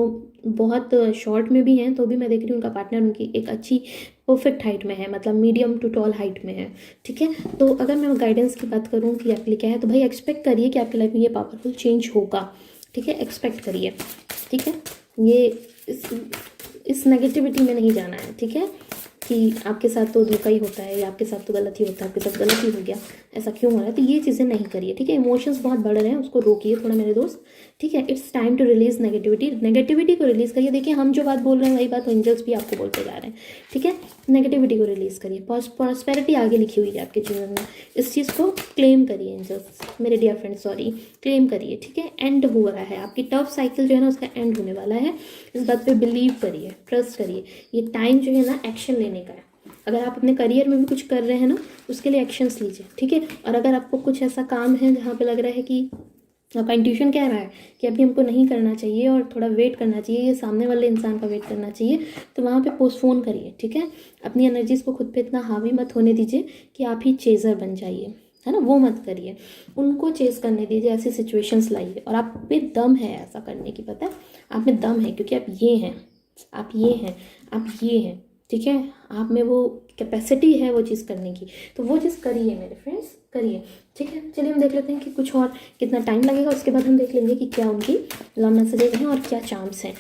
बहुत शॉर्ट में भी हैं, तो भी मैं देख रही हूँ उनका पार्टनर उनकी एक अच्छी परफेक्ट हाइट में है, मतलब मीडियम टू टॉल हाइट में है, ठीक है। तो अगर मैं गाइडेंस की बात करूँ कि आपके लिए क्या है, तो भाई एक्सपेक्ट करिए कि आपकी लाइफ में ये पावरफुल चेंज होगा, ठीक है, एक्सपेक्ट करिए, ठीक है। ये इस नेगेटिविटी में नहीं जाना है, ठीक है, कि आपके साथ तो धोखा ही होता है, या आपके साथ तो गलत ही होता है, आपके साथ गलत ही हो गया, ऐसा क्यों हो रहा है, तो ये चीज़ें नहीं करिए, ठीक है। इमोशंस बहुत बढ़ रहे हैं, उसको रोकिए थोड़ा मेरे दोस्त, ठीक है। It's time to release negativity, negativity को रिलीज़ करिए। देखिए हम जो बात बोल रहे हैं वही बात एंजल्स भी आपको बोलते जा रहे हैं, ठीक है। नेगेटिविटी को रिलीज़ करिए, प्रॉस्पेरिटी आगे लिखी हुई है आपके जीवन में, इस चीज़ को क्लेम करिए एंजल्स, मेरे डियर फ्रेंड, सॉरी, क्लेम करिए, ठीक है। एंड हो रहा है आपकी टफ साइकिल जो है ना, उसका एंड होने वाला है, इस बात पे बिलीव करिए, ट्रस्ट करिए। ये टाइम जो है ना एक्शन लेने का है। अगर आप अपने करियर में भी कुछ कर रहे हैं ना, उसके लिए एक्शंस लीजिए, ठीक है। और अगर आपको कुछ ऐसा काम है जहाँ पे लग रहा है कि आपका इंट्यूशन कह रहा है कि अभी हमको नहीं करना चाहिए और थोड़ा वेट करना चाहिए, ये सामने वाले इंसान का वेट करना चाहिए, तो वहाँ पे पोस्टपोन करिए, ठीक है। अपनी एनर्जीज को खुद पे इतना हावी मत होने दीजिए कि आप ही चेज़र बन जाइए, है ना, वो मत करिए, उनको चेस करने दीजिए, ऐसी सिचुएशंस लाइए। और आप में दम है ऐसा करने की, पता है आप में दम है, क्योंकि आप ये हैं, आप ये हैं, आप ये हैं, ठीक है। आप में वो कैपेसिटी है वो चीज़ करने की, तो वो चीज़ करिए मेरे फ्रेंड्स, करिए, ठीक है। चलिए हम देख लेते हैं कि कुछ और कितना टाइम लगेगा, उसके बाद हम देख लेंगे कि क्या उनकी लव मैसेजेज हैं और क्या चार्म्स हैं।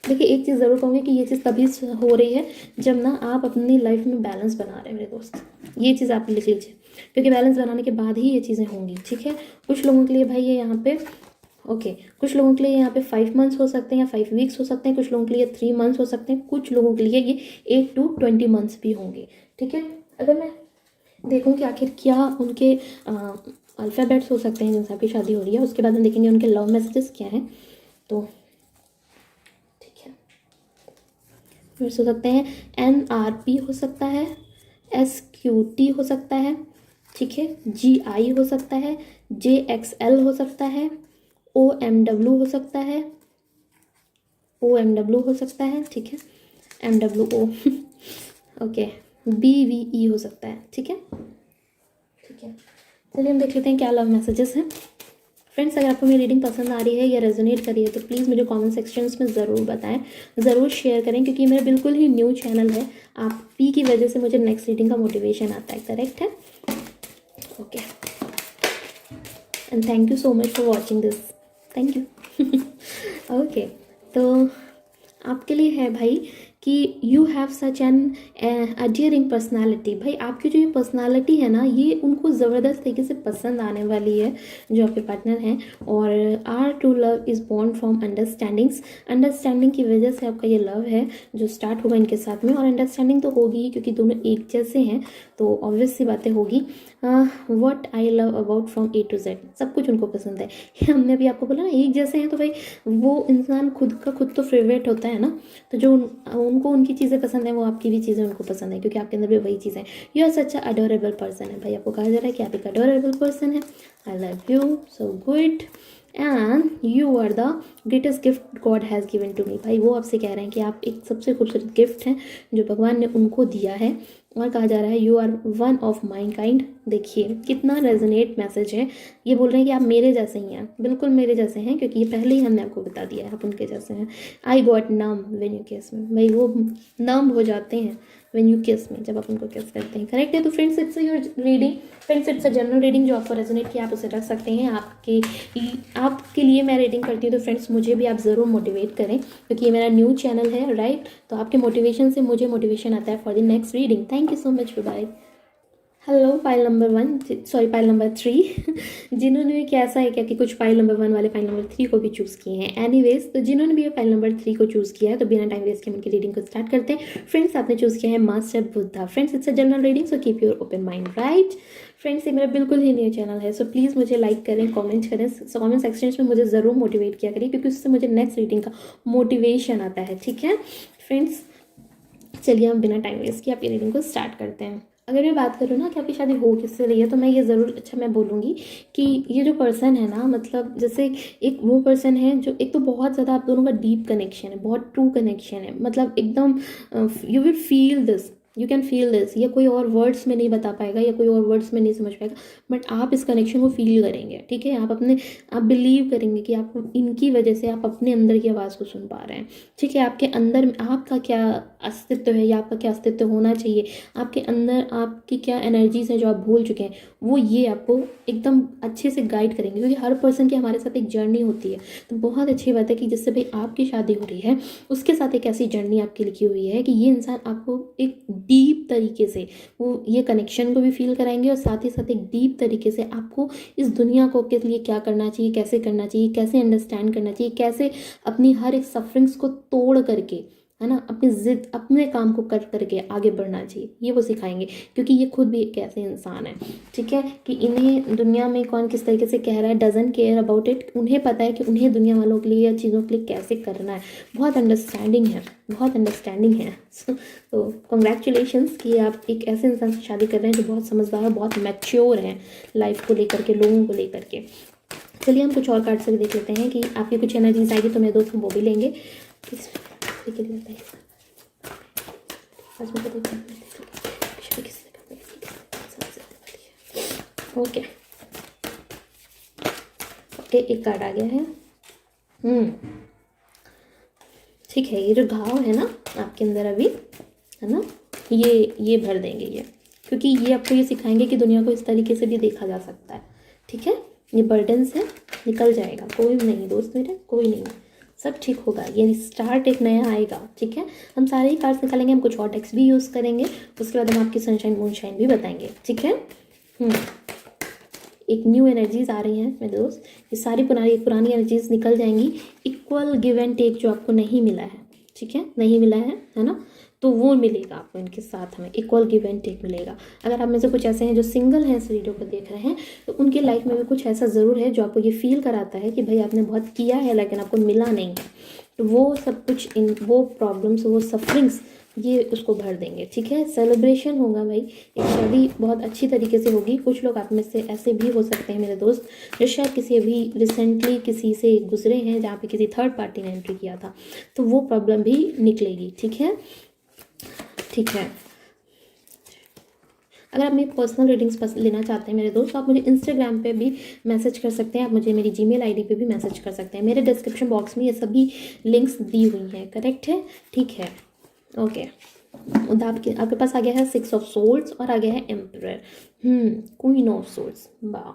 देखिए एक चीज़ ज़रूर कहूँगी कि ये चीज़ तभी हो रही है जब ना आप अपनी लाइफ में बैलेंस बना रहे हैं मेरे दोस्त, ये चीज़ आप लिख लीजिए, क्योंकि बैलेंस बनाने के बाद ही ये चीज़ें होंगी, ठीक है। कुछ लोगों के लिए भाई ये यहाँ पे ओके, कुछ लोगों के लिए यहाँ पे 5 मंथ्स हो सकते हैं या 5 वीक्स हो सकते हैं, कुछ लोगों के लिए 3 मंथ्स हो सकते हैं, कुछ लोगों के लिए ये 8 to 20 मंथ्स भी होंगे, ठीक है। अगर मैं देखूँ कि आखिर क्या उनके अल्फ़ाबेट्स हो सकते हैं जिनसे आपकी शादी हो रही है, उसके बाद हम देखेंगे उनके लव मैसेजेस क्या हैं, तो ठीक है। फिर हो सकते हैं NRP हो सकता है, SQT हो सकता है, ठीक है, GI हो सकता है, JXL हो सकता है, OMW हो सकता है, OMW हो सकता है, ठीक है, MWO ओके, BVE हो सकता है, ठीक है, ठीक है। चलिए हम देख लेते हैं क्या लव मैसेजेस हैं। फ्रेंड्स अगर आपको मेरी रीडिंग पसंद आ रही है या रेजोनेट कर रही है तो प्लीज़ मुझे कमेंट सेक्शंस में ज़रूर बताएं, ज़रूर शेयर करें, क्योंकि मेरा बिल्कुल ही न्यू चैनल है, आप ही की वजह से मुझे नेक्स्ट रीडिंग का मोटिवेशन आता है, करेक्ट है, okay. And thank you so much for watching this, thank you okay. तो आपके लिए है भाई कि you have such an adhering personality. भाई आपकी जो ये पर्सनालिटी है ना, ये उनको ज़बरदस्त तरीके से पसंद आने वाली है जो आपके पार्टनर हैं। और our true love is born from understandings, understanding की वजह से आपका ये लव है जो स्टार्ट होगा इनके साथ में। और अंडरस्टैंडिंग तो होगी ही क्योंकि दोनों एक जैसे हैं, तो ऑब्वियस सी बातें होगी। What I love about from A to Z, सब कुछ उनको पसंद है। हमने अभी आपको बोला ना एक जैसे हैं, तो भाई वो इंसान खुद का खुद तो फेवरेट होता है ना, तो जो उनको उनकी चीज़ें पसंद है वो आपकी भी चीज़ें उनको पसंद है, क्योंकि आपके अंदर भी वही चीज़ें। You are such a adorable person है, भाई आपको कहा जा रहा है कि आप एक अडोरेबल पर्सन है। I love you so good and you are the greatest gift God has given to me. भाई वो आपसे कह रहे हैं कि आप एक सबसे खूबसूरत गिफ्ट हैं जो भगवान ने उनको दिया है। और कहा जा रहा है you are one of my kind. देखिए कितना रेजोनेट मैसेज है, ये बोल रहे हैं कि आप मेरे जैसे ही हैं, बिल्कुल मेरे जैसे हैं, क्योंकि ये पहले ही हमने आपको बता दिया है आप उनके जैसे हैं। I got numb when you kiss me, भाई वो नम हो जाते हैं व्हेन यू किस मी, जब आप उनको किस करते हैं, करेक्ट है। तो friends it's your reading, friends it's a general reading जो आपको रेजोनेट किया आप उसे रख सकते हैं। आपके लिए मैं रीडिंग करती हूँ, तो फ्रेंड्स मुझे भी आप ज़रूर मोटिवेट करें, क्योंकि ये मेरा न्यू चैनल है, राइट। तो आपके मोटिवेशन से मुझे मोटिवेशन आता है for the next reading. Thank you so much, bye. Hello pile number 1, sorry pile number 3 जिन्होंने कैसा है क्या कि कुछ पाइल नंबर 1 वाले पाइल नंबर 3 को भी चूज़ किए हैं। एनीवेज, तो जिन्होंने भी पाइल नंबर 3 को चूज़ किया है तो बिना टाइम वेस्ट के उनकी रीडिंग को स्टार्ट करते हैं। फ्रेंड्स आपने चूज़ किया है master Buddha. Friends it's a general reading, so keep your open mind, right. Friends ये मेरा बिल्कुल ही न्यू चैनल है, सो प्लीज़ मुझे लाइक करें, कमेंट करें, कमेंट सेक्शन में मुझे ज़रूर मोटिवेट किया करें, क्योंकि उससे मुझे नेक्स्ट रीडिंग का मोटिवेशन आता है, ठीक है फ्रेंड्स। चलिए हम बिना टाइम वेस्ट किए आपकी रीडिंग को स्टार्ट करते हैं। अगर मैं बात करूँ ना कि आपकी शादी हो किससे रही है, तो मैं ये ज़रूर मैं बोलूँगी कि ये जो पर्सन है ना, मतलब जैसे एक वो पर्सन है जो एक तो बहुत ज़्यादा आप दोनों का डीप कनेक्शन है, बहुत ट्रू कनेक्शन है, मतलब एकदम you will feel this you can feel this. ये कोई और वर्ड्स में नहीं बता पाएगा या कोई और वर्ड्स में नहीं समझ पाएगा, बट आप इस कनेक्शन को फील करेंगे, ठीक है। आप बिलीव करेंगे कि आप इनकी वजह से आप अपने अंदर की आवाज़ को सुन पा रहे हैं, ठीक है। आपके अंदर आपका क्या अस्तित्व है या आपका क्या अस्तित्व होना चाहिए, आपके अंदर आपकी क्या एनर्जीज है जो आप भूल चुके हैं, वो ये आपको एकदम अच्छे से गाइड करेंगे, क्योंकि हर पर्सन की हमारे साथ एक जर्नी होती है। तो बहुत अच्छी बात है कि जिससे भाई आपकी शादी हो रही है उसके साथ एक ऐसी जर्नी आपकी लिखी हुई है कि ये इंसान आपको एक डीप तरीके से वो ये कनेक्शन को भी फील कराएंगे और साथ ही साथ एक डीप तरीके से आपको इस दुनिया को के लिए क्या करना चाहिए, कैसे करना चाहिए, कैसे अंडरस्टैंड करना चाहिए, कैसे अपनी हर एक सफरिंग्स को तोड़ करके, है ना, अपनी जिद अपने काम को कर करके आगे बढ़ना चाहिए, ये वो सिखाएंगे। क्योंकि ये खुद भी एक ऐसे इंसान है, ठीक है, कि इन्हें दुनिया में कौन किस तरीके से कह रहा है, डजंट केयर अबाउट इट। उन्हें पता है कि उन्हें दुनिया वालों के लिए या चीज़ों के लिए कैसे करना है। बहुत अंडरस्टैंडिंग है, बहुत अंडरस्टैंडिंग है। तो कॉन्ग्रेचुलेशंस कि आप एक ऐसे इंसान से शादी कर रहे हैं जो बहुत समझदार है, बहुत मैच्योर हैं लाइफ को लेकर के, लोगों को लेकर के। चलिए हम कुछ और कार्ड से भी देख लेते हैं कि आपकी कुछ एनर्जीज आएगी, तो मेरे दोस्त वो भी लेंगे। के लिए बताइए ओके ओके, एक कार्ड आ गया है। ठीक है, ये जो घाव है ना आपके अंदर अभी, है ना, ये भर देंगे ये, क्योंकि ये आपको ये सिखाएंगे कि दुनिया को इस तरीके से भी देखा जा सकता है, ठीक है। ये बर्डन से निकल जाएगा, कोई नहीं दोस्त मेरे, कोई नहीं, सब ठीक होगा। ये स्टार्ट एक नया आएगा, ठीक है। हम सारे ही कार्ड्स निकालेंगे, हम कुछ और टेक्स्ट भी यूज़ करेंगे, उसके बाद हम आपकी सनशाइन मूनशाइन भी बताएंगे, ठीक है। एक न्यू एनर्जीज आ रही हैं मेरे दोस्त, ये सारी पुरानी एनर्जीज निकल जाएंगी। इक्वल गिव एंड टेक जो आपको नहीं मिला है, ठीक है, नहीं मिला है ना, तो वो मिलेगा आपको इनके साथ, हमें इक्वल गिव एंड टेक मिलेगा। अगर आप में से कुछ ऐसे हैं जो सिंगल हैं इस वीडियो को देख रहे हैं, तो उनके लाइफ में भी कुछ ऐसा ज़रूर है जो आपको ये फील कराता है कि भाई आपने बहुत किया है लेकिन आपको मिला नहीं है। तो वो सब कुछ वो प्रॉब्लम्स, वो सफरिंग्स, ये उसको भर देंगे, ठीक है। सेलिब्रेशन होगा भाई, एक शादी बहुत अच्छी तरीके से होगी। कुछ लोग आप में से ऐसे भी हो सकते हैं मेरे दोस्त जो शायद किसी अभी रिसेंटली किसी से गुजरे हैं जहाँ पे किसी थर्ड पार्टी ने एंट्री किया था, तो वो प्रॉब्लम भी निकलेगी, ठीक है, ठीक है। अगर आप मेरी पर्सनल रीडिंग्स लेना चाहते हैं मेरे दोस्त, तो आप मुझे इंस्टाग्राम पे भी मैसेज कर सकते हैं, आप मुझे मेरी जीमेल आईडी पे भी मैसेज कर सकते हैं। मेरे डिस्क्रिप्शन बॉक्स में ये सभी लिंक्स दी हुई हैं, करेक्ट है, ठीक है, ओके। आपके पास आ गया है 6 ऑफ सोल्ड्स और आ गया है एम्परर, क्वीन ऑफ सोल्ड्स। वाह,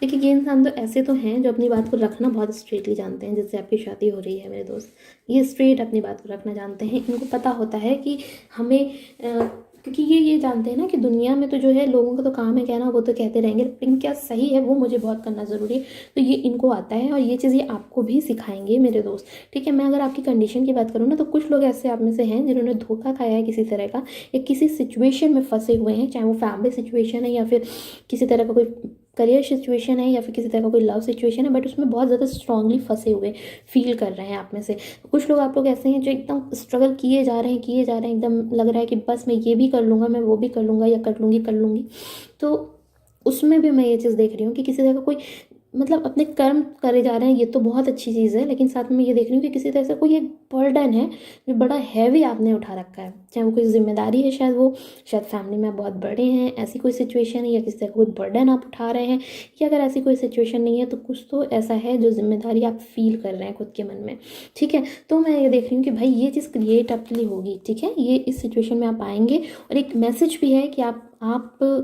देखिए ये इंसान तो ऐसे तो हैं जो अपनी बात को रखना बहुत स्ट्रेटली जानते हैं। जिससे आपकी शादी हो रही है मेरे दोस्त, ये स्ट्रेट अपनी बात को रखना जानते हैं। इनको पता होता है कि हमें क्योंकि ये जानते हैं ना कि दुनिया में तो जो है लोगों का तो काम है कहना, वो तो कहते रहेंगे, लेकिन क्या सही है वो मुझे बहुत करना ज़रूरी है। तो ये इनको आता है और ये चीज़ ये आपको भी सिखाएंगे मेरे दोस्त, ठीक है। मैं अगर आपकी कंडीशन की बात करूँ ना, तो कुछ लोग ऐसे आप में से हैं जिन्होंने धोखा खाया है किसी तरह का, या किसी सिचुएशन में फंसे हुए हैं, चाहे वो फैमिली सिचुएशन है या फिर किसी तरह का कोई करियर सिचुएशन है या फिर किसी तरह का कोई लव सिचुएशन है, बट उसमें बहुत ज़्यादा स्ट्रांगली फंसे हुए फील कर रहे हैं आप में से। कुछ लोग आप लोग ऐसे हैं जो एकदम स्ट्रगल किए जा रहे हैं, एकदम लग रहा है कि बस मैं ये भी कर लूँगा, मैं वो भी कर लूँगा या कर लूँगी। तो उसमें भी मैं ये चीज़ देख रही हूँ कि किसी तरह का कोई मतलब अपने कर्म करे जा रहे हैं, ये तो बहुत अच्छी चीज़ है, लेकिन साथ में ये देख रही हूँ कि किसी तरह से कोई एक बर्डन है जो बड़ा हैवी आपने उठा रखा है, चाहे वो कोई जिम्मेदारी है, शायद फैमिली में आप बहुत बड़े हैं, ऐसी कोई सिचुएशन है, या किसी तरह का कोई बर्डन आप उठा रहे हैं, या अगर ऐसी कोई सिचुएशन नहीं है तो कुछ तो ऐसा है जो जिम्मेदारी आप फील कर रहे हैं खुद के मन में, ठीक है। तो मैं ये देख रही हूँ कि भाई ये चीज़ क्रिएट आपके लिए होगी, ठीक है। ये इस सिचुएशन में आप आएंगे और एक मैसेज भी है कि आप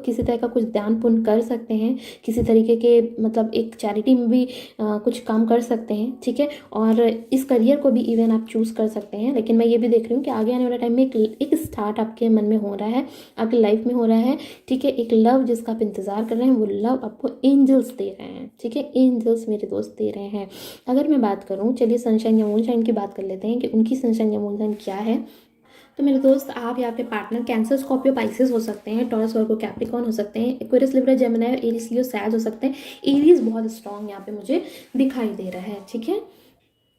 किसी तरह का कुछ दान पुण्य कर सकते हैं, किसी तरीके के मतलब एक चैरिटी में भी कुछ काम कर सकते हैं, ठीक है। और इस करियर को भी इवन आप चूज़ कर सकते हैं। लेकिन मैं ये भी देख रही हूँ कि आगे आने वाले टाइम में एक स्टार्ट आपके मन में हो रहा है, आपकी लाइफ में हो रहा है, ठीक है। एक लव जिसका आप इंतज़ार कर रहे हैं, वो लव आपको एंजल्स दे रहे हैं, ठीक है। एंजल्स मेरे दोस्त दे रहे हैं। अगर मैं बात करूँ, चलिए सनशाइन या मूनशाइन की बात कर लेते हैं कि उनकी सनशाइन या मूनशाइन क्या है। तो मेरे दोस्त, आप या आपके पार्टनर कैंसर, स्कॉर्पियो, पाइसेस हो सकते हैं, टॉरस, वर्गो, कैप्रिकॉर्न हो सकते हैं, एक्वेरियस, लिब्रा, जेमिनी, एरीज, लियो, सैज हो सकते हैं। एरीज बहुत स्ट्रॉन्ग यहाँ पे मुझे दिखाई दे रहा है, ठीक है।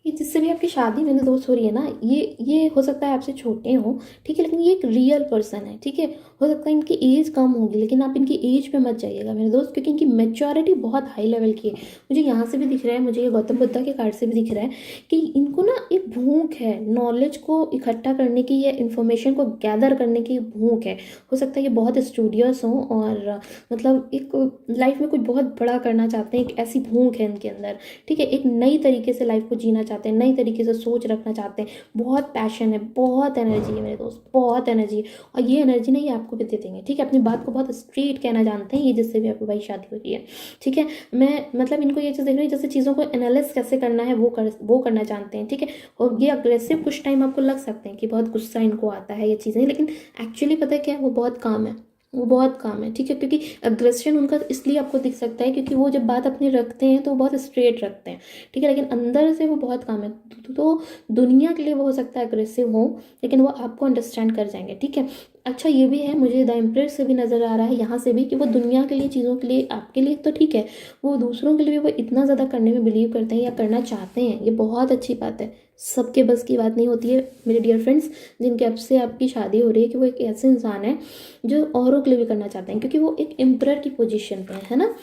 ये जिससे भी आपकी शादी मेरे दोस्त हो रही है ना, ये हो सकता है आपसे छोटे हों, ठीक है, लेकिन ये एक रियल पर्सन है, ठीक है। हो सकता है इनकी एज कम होगी, लेकिन आप इनकी एज पे मत जाइएगा मेरे दोस्त, क्योंकि इनकी मैच्योरिटी बहुत हाई लेवल की है। मुझे यहाँ से भी दिख रहा है, मुझे ये गौतम बुद्धा के कार्ड से भी दिख रहा है कि इनको ना एक भूख है नॉलेज को इकट्ठा करने की या इन्फॉर्मेशन को गैदर करने की भूख है। हो सकता है ये बहुत स्टूडियस हों और मतलब एक लाइफ में कुछ बहुत बड़ा करना चाहते हैं, एक ऐसी भूख है इनके अंदर, ठीक है। एक नई तरीके से लाइफ को जीना चाहते हैं, नई तरीके से सोच रखना चाहते हैं, बहुत पैशन है, बहुत एनर्जी है मेरे दोस्त, बहुत एनर्जी है। और ये एनर्जी ना ये आपको भी दे देंगे, ठीक है। अपनी बात को बहुत स्ट्रेट कहना जानते हैं ये, जिससे भी आपको भाई शादी हो रही है, ठीक है। मैं मतलब इनको ये चीज़ देख रही हूँ, जैसे चीज़ों को एनालिस कैसे करना है वो करना जानते हैं, ठीक है। और ये अग्रेसिव कुछ टाइम आपको लग सकते हैं कि बहुत गुस्सा इनको आता है ये चीज़ें, लेकिन एक्चुअली पता है क्या है, वो बहुत काम है, वो बहुत काम है, ठीक है। क्योंकि अग्रेशन उनका इसलिए आपको दिख सकता है क्योंकि वो जब बात अपनी रखते हैं तो वो बहुत स्ट्रेट रखते हैं, ठीक है, लेकिन अंदर से वो बहुत काम है। तो दुनिया के लिए वो हो सकता है अग्रेसिव हो, लेकिन वो आपको अंडरस्टैंड कर जाएंगे, ठीक है। अच्छा ये भी है, मुझे द एम्परर से भी नज़र आ रहा है यहाँ से भी कि वो दुनिया के लिए, चीज़ों के लिए, आपके लिए तो ठीक है, वो दूसरों के लिए भी वो इतना ज़्यादा करने में बिलीव करते हैं या करना चाहते हैं, ये बहुत अच्छी बात है। सबके बस की बात नहीं होती है मेरे डियर फ्रेंड्स, जिनके अब से आपकी शादी हो रही है, कि वो एक ऐसे इंसान है जो औरों के लिए भी करना चाहते हैं, क्योंकि वो एक एम्परर की पोजीशन पे है ना,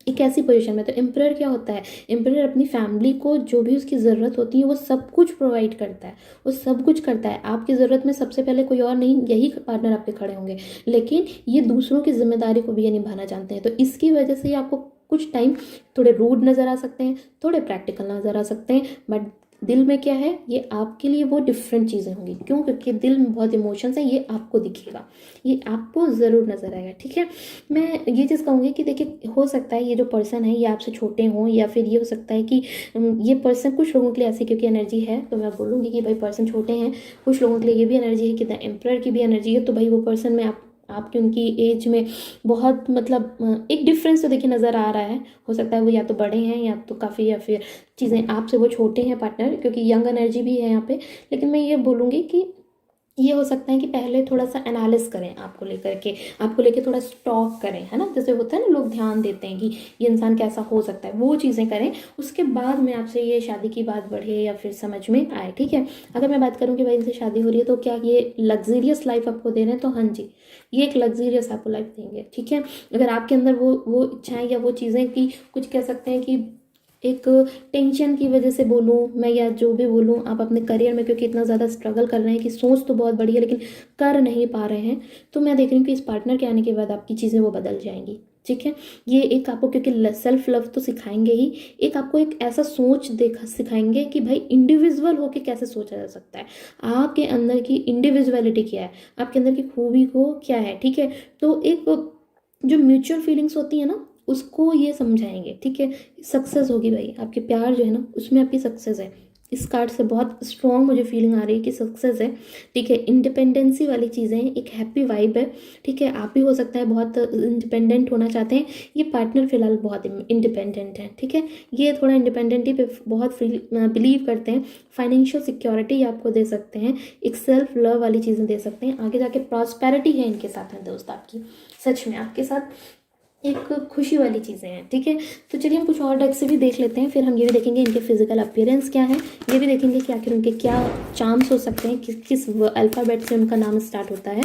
एक ऐसी पोजीशन में। तो एम्परर क्या होता है, एम्परर अपनी फैमिली को जो भी उसकी ज़रूरत होती है वो सब कुछ प्रोवाइड करता है, वो सब कुछ करता है। आपकी ज़रूरत में सबसे पहले कोई और नहीं, यही पार्टनर आपके खड़े होंगे, लेकिन ये दूसरों की जिम्मेदारी को भी ये निभाना जानते हैं। तो इसकी वजह से ये आपको कुछ टाइम थोड़े रूड नज़र आ सकते हैं, थोड़े प्रैक्टिकल नज़र आ सकते हैं, बट दिल में क्या है, ये आपके लिए वो डिफरेंट चीज़ें होंगी। क्यों? क्योंकि दिल में बहुत इमोशंस हैं, ये आपको दिखेगा, ये आपको ज़रूर नज़र आएगा, ठीक है। मैं ये चीज़ कहूँगी कि देखिए, हो सकता है ये जो पर्सन है ये आपसे छोटे हों, या फिर ये हो सकता है कि ये पर्सन कुछ लोगों के लिए ऐसे, क्योंकि एनर्जी है तो मैं बोलूँगी कि भाई पर्सन छोटे हैं। कुछ लोगों के लिए ये भी एनर्जी है कि द एम्परर की भी एनर्जी है, तो भाई वो पर्सन में आपकी उनकी एज में बहुत मतलब एक डिफरेंस तो देखिए नज़र आ रहा है। हो सकता है वो या तो बड़े हैं या तो काफ़ी, या फिर चीज़ें आपसे वो छोटे हैं पार्टनर, क्योंकि यंग एनर्जी भी है यहाँ पे। लेकिन मैं ये बोलूँगी कि ये हो सकता है कि पहले थोड़ा सा एनालिस करें आपको लेकर थोड़ा स्टॉक करें, है ना, जैसे होता है ना, लोग ध्यान देते हैं कि ये इंसान कैसा हो सकता है, वो चीज़ें करें। उसके बाद में आपसे ये शादी की बात बढ़े या फिर समझ में आए, ठीक है। अगर मैं बात करूँ कि भाई इनसे शादी हो रही है तो क्या ये लग्जीरियस लाइफ आपको दे रहे हैं, तो हाँ जी, ये एक लग्जीरियस आपको लाइफ देंगे, ठीक है। अगर आपके अंदर वो इच्छाएं या वो चीज़ें की कुछ कह सकते हैं कि एक टेंशन की वजह से बोलूँ मैं, या जो भी बोलूँ, आप अपने करियर में क्योंकि इतना ज़्यादा स्ट्रगल कर रहे हैं कि सोच तो बहुत बड़ी है लेकिन कर नहीं पा रहे हैं, तो मैं देख रही हूँ कि इस पार्टनर के आने के बाद आपकी चीज़ें वो बदल जाएंगी, ठीक है। ये एक आपको क्योंकि सेल्फ लव तो सिखाएंगे ही, एक आपको एक ऐसा सोच देखा सिखाएंगे कि भाई इंडिविजुअल होके कैसे सोचा जा सकता है, आपके अंदर की इंडिविजुअलिटी क्या है, आपके अंदर की खूबी को क्या है, ठीक है। तो एक जो म्यूचुअल फीलिंग्स होती है ना, उसको ये समझाएंगे, ठीक है। सक्सेस होगी भाई, आपके प्यार जो है ना उसमें आपकी सक्सेस है। इस कार्ड से बहुत स्ट्रॉन्ग मुझे फीलिंग आ रही है कि सक्सेस है, ठीक है। इंडिपेंडेंसी वाली चीज़ें हैं, एक हैप्पी वाइब है, ठीक है। आप भी हो सकता है बहुत इंडिपेंडेंट होना चाहते हैं, ये पार्टनर फिलहाल बहुत इंडिपेंडेंट है, ठीक है। ये थोड़ा इंडिपेंडेंटी पे बहुत बिलीव करते हैं, फाइनेंशियल सिक्योरिटी आपको दे सकते हैं, एक सेल्फ लव वाली चीज़ें दे सकते हैं, आगे जाके प्रॉस्पेरिटी है इनके साथ में दोस्त आपकी, सच में आपके साथ एक खुशी वाली चीज़ें हैं, ठीक है। तो चलिए हम कुछ और डेक से भी देख लेते हैं, फिर हम ये भी देखेंगे इनके फिजिकल अपीयरेंस क्या है, ये भी देखेंगे कि आखिर उनके क्या चार्म्स हो सकते हैं, किस अल्फ़ाबेट से उनका नाम स्टार्ट होता है,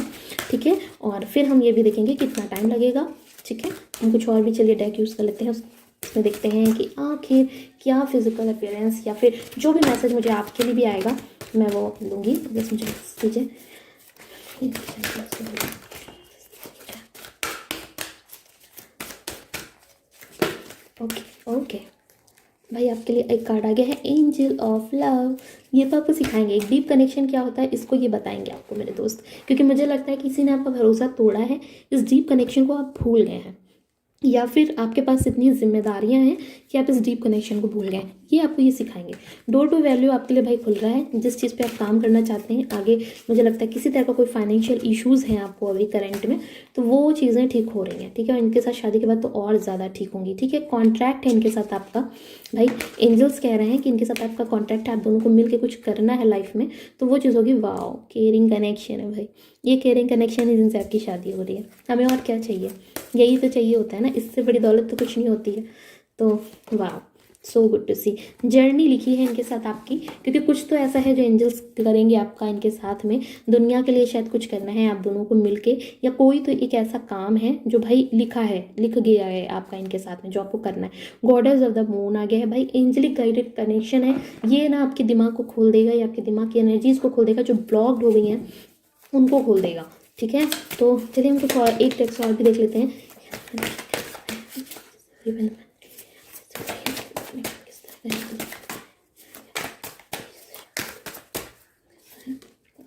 ठीक है। और फिर हम ये भी देखेंगे कितना टाइम लगेगा, ठीक है। हम कुछ और भी चलिए डेक यूज़ कर लेते हैं, उसमें देखते हैं कि आखिर क्या फिजिकल अपीयरेंस या फिर जो भी मैसेज मुझे आपके लिए भी आएगा मैं वो लूँगी। बस मुझे दीजिए, ओके ओके भाई, आपके लिए एक कार्ड आ गया है, एंजल ऑफ लव। ये तो आपको सिखाएंगे एक डीप कनेक्शन क्या होता है, इसको ये बताएंगे आपको मेरे दोस्त, क्योंकि मुझे लगता है किसी ने आपका भरोसा तोड़ा है, इस डीप कनेक्शन को आप भूल गए हैं, या फिर आपके पास इतनी जिम्मेदारियां हैं कि आप इस डीप कनेक्शन को भूल गए। ये आपको ये सिखाएंगे। डोर टू वैल्यू आपके लिए भाई खुल रहा है, जिस चीज़ पे आप काम करना चाहते हैं आगे, मुझे लगता है किसी तरह का कोई फाइनेंशियल इश्यूज़ हैं आपको अभी करंट में, तो वो चीज़ें ठीक हो रही हैं, ठीक है। और इनके साथ शादी के बाद तो और ज़्यादा ठीक होंगी, ठीक है। कॉन्ट्रैक्ट है इनके साथ आपका, भाई एंजल्स कह रहे हैं कि इनके साथ आपका कॉन्ट्रैक्ट है, आप दोनों को मिल के कुछ करना है लाइफ में, तो वो चीज़ होगी। वाओ, केयरिंग कनेक्शन है भाई, ये केयरिंग कनेक्शन है जिनसे आपकी शादी हो रही है। हमें और क्या चाहिए, यही तो चाहिए होता है ना, इससे बड़ी दौलत तो कुछ नहीं होती है। तो वाह, so good to see. Journey लिखी है इनके साथ आपकी, क्योंकि कुछ तो ऐसा है जो एंजल्स करेंगे आपका इनके साथ में। दुनिया के लिए शायद कुछ करना है आप दोनों को मिलके, या कोई तो एक ऐसा काम है जो भाई लिखा है, लिख गया है आपका इनके साथ में, जो आपको करना है। गॉडेस ऑफ द मून आ गया है भाई, एंजलिक गाइडेड कनेक्शन है ये ना, आपके दिमाग को खोल देगा, या आपके दिमाग की एनर्जीज को खोल देगा, जो ब्लॉक्ड हो गई हैं उनको खोल देगा। ठीक है, तो चलिए हम कुछ और एक टेक्स्ट और भी देख लेते हैं।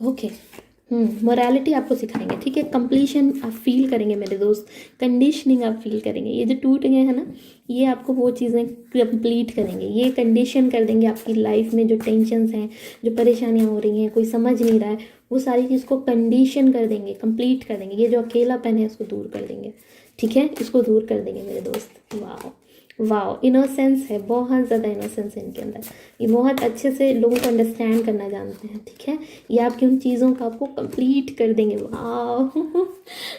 ओके, मोरालिटी आपको सिखाएंगे। ठीक है, कंप्लीशन आप फील करेंगे मेरे दोस्त, कंडीशनिंग आप फील करेंगे। ये जो टूट गए हैं ना, ये आपको वो चीज़ें कंप्लीट करेंगे, ये कंडीशन कर देंगे आपकी लाइफ में। जो टेंशन्स हैं, जो परेशानियां हो रही हैं, कोई समझ नहीं रहा है, वो सारी चीज़ को कंडीशन कर देंगे, कंप्लीट कर देंगे। ये जो अकेलापन है इसको दूर कर देंगे। ठीक है, इसको दूर कर देंगे मेरे दोस्त। वाह वाह, इनोसेंस है, बहुत ज़्यादा इनोसेंस है इनके अंदर। ये बहुत अच्छे से लोगों को अंडरस्टैंड करना जानते हैं। ठीक है, ये आपकी उन चीज़ों का आपको कंप्लीट कर देंगे। वाह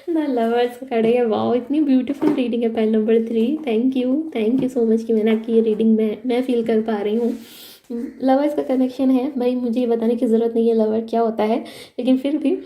द लवर्स खड़े हैं। वाह, इतनी ब्यूटीफुल रीडिंग है पहल number 3। Thank you so much कि मैंने आपकी ये रीडिंग मैं फील कर पा रही हूँ। लवर्स का कनेक्शन है भाई, मुझे ये बताने की ज़रूरत नहीं है लवर क्या होता है, लेकिन फिर भी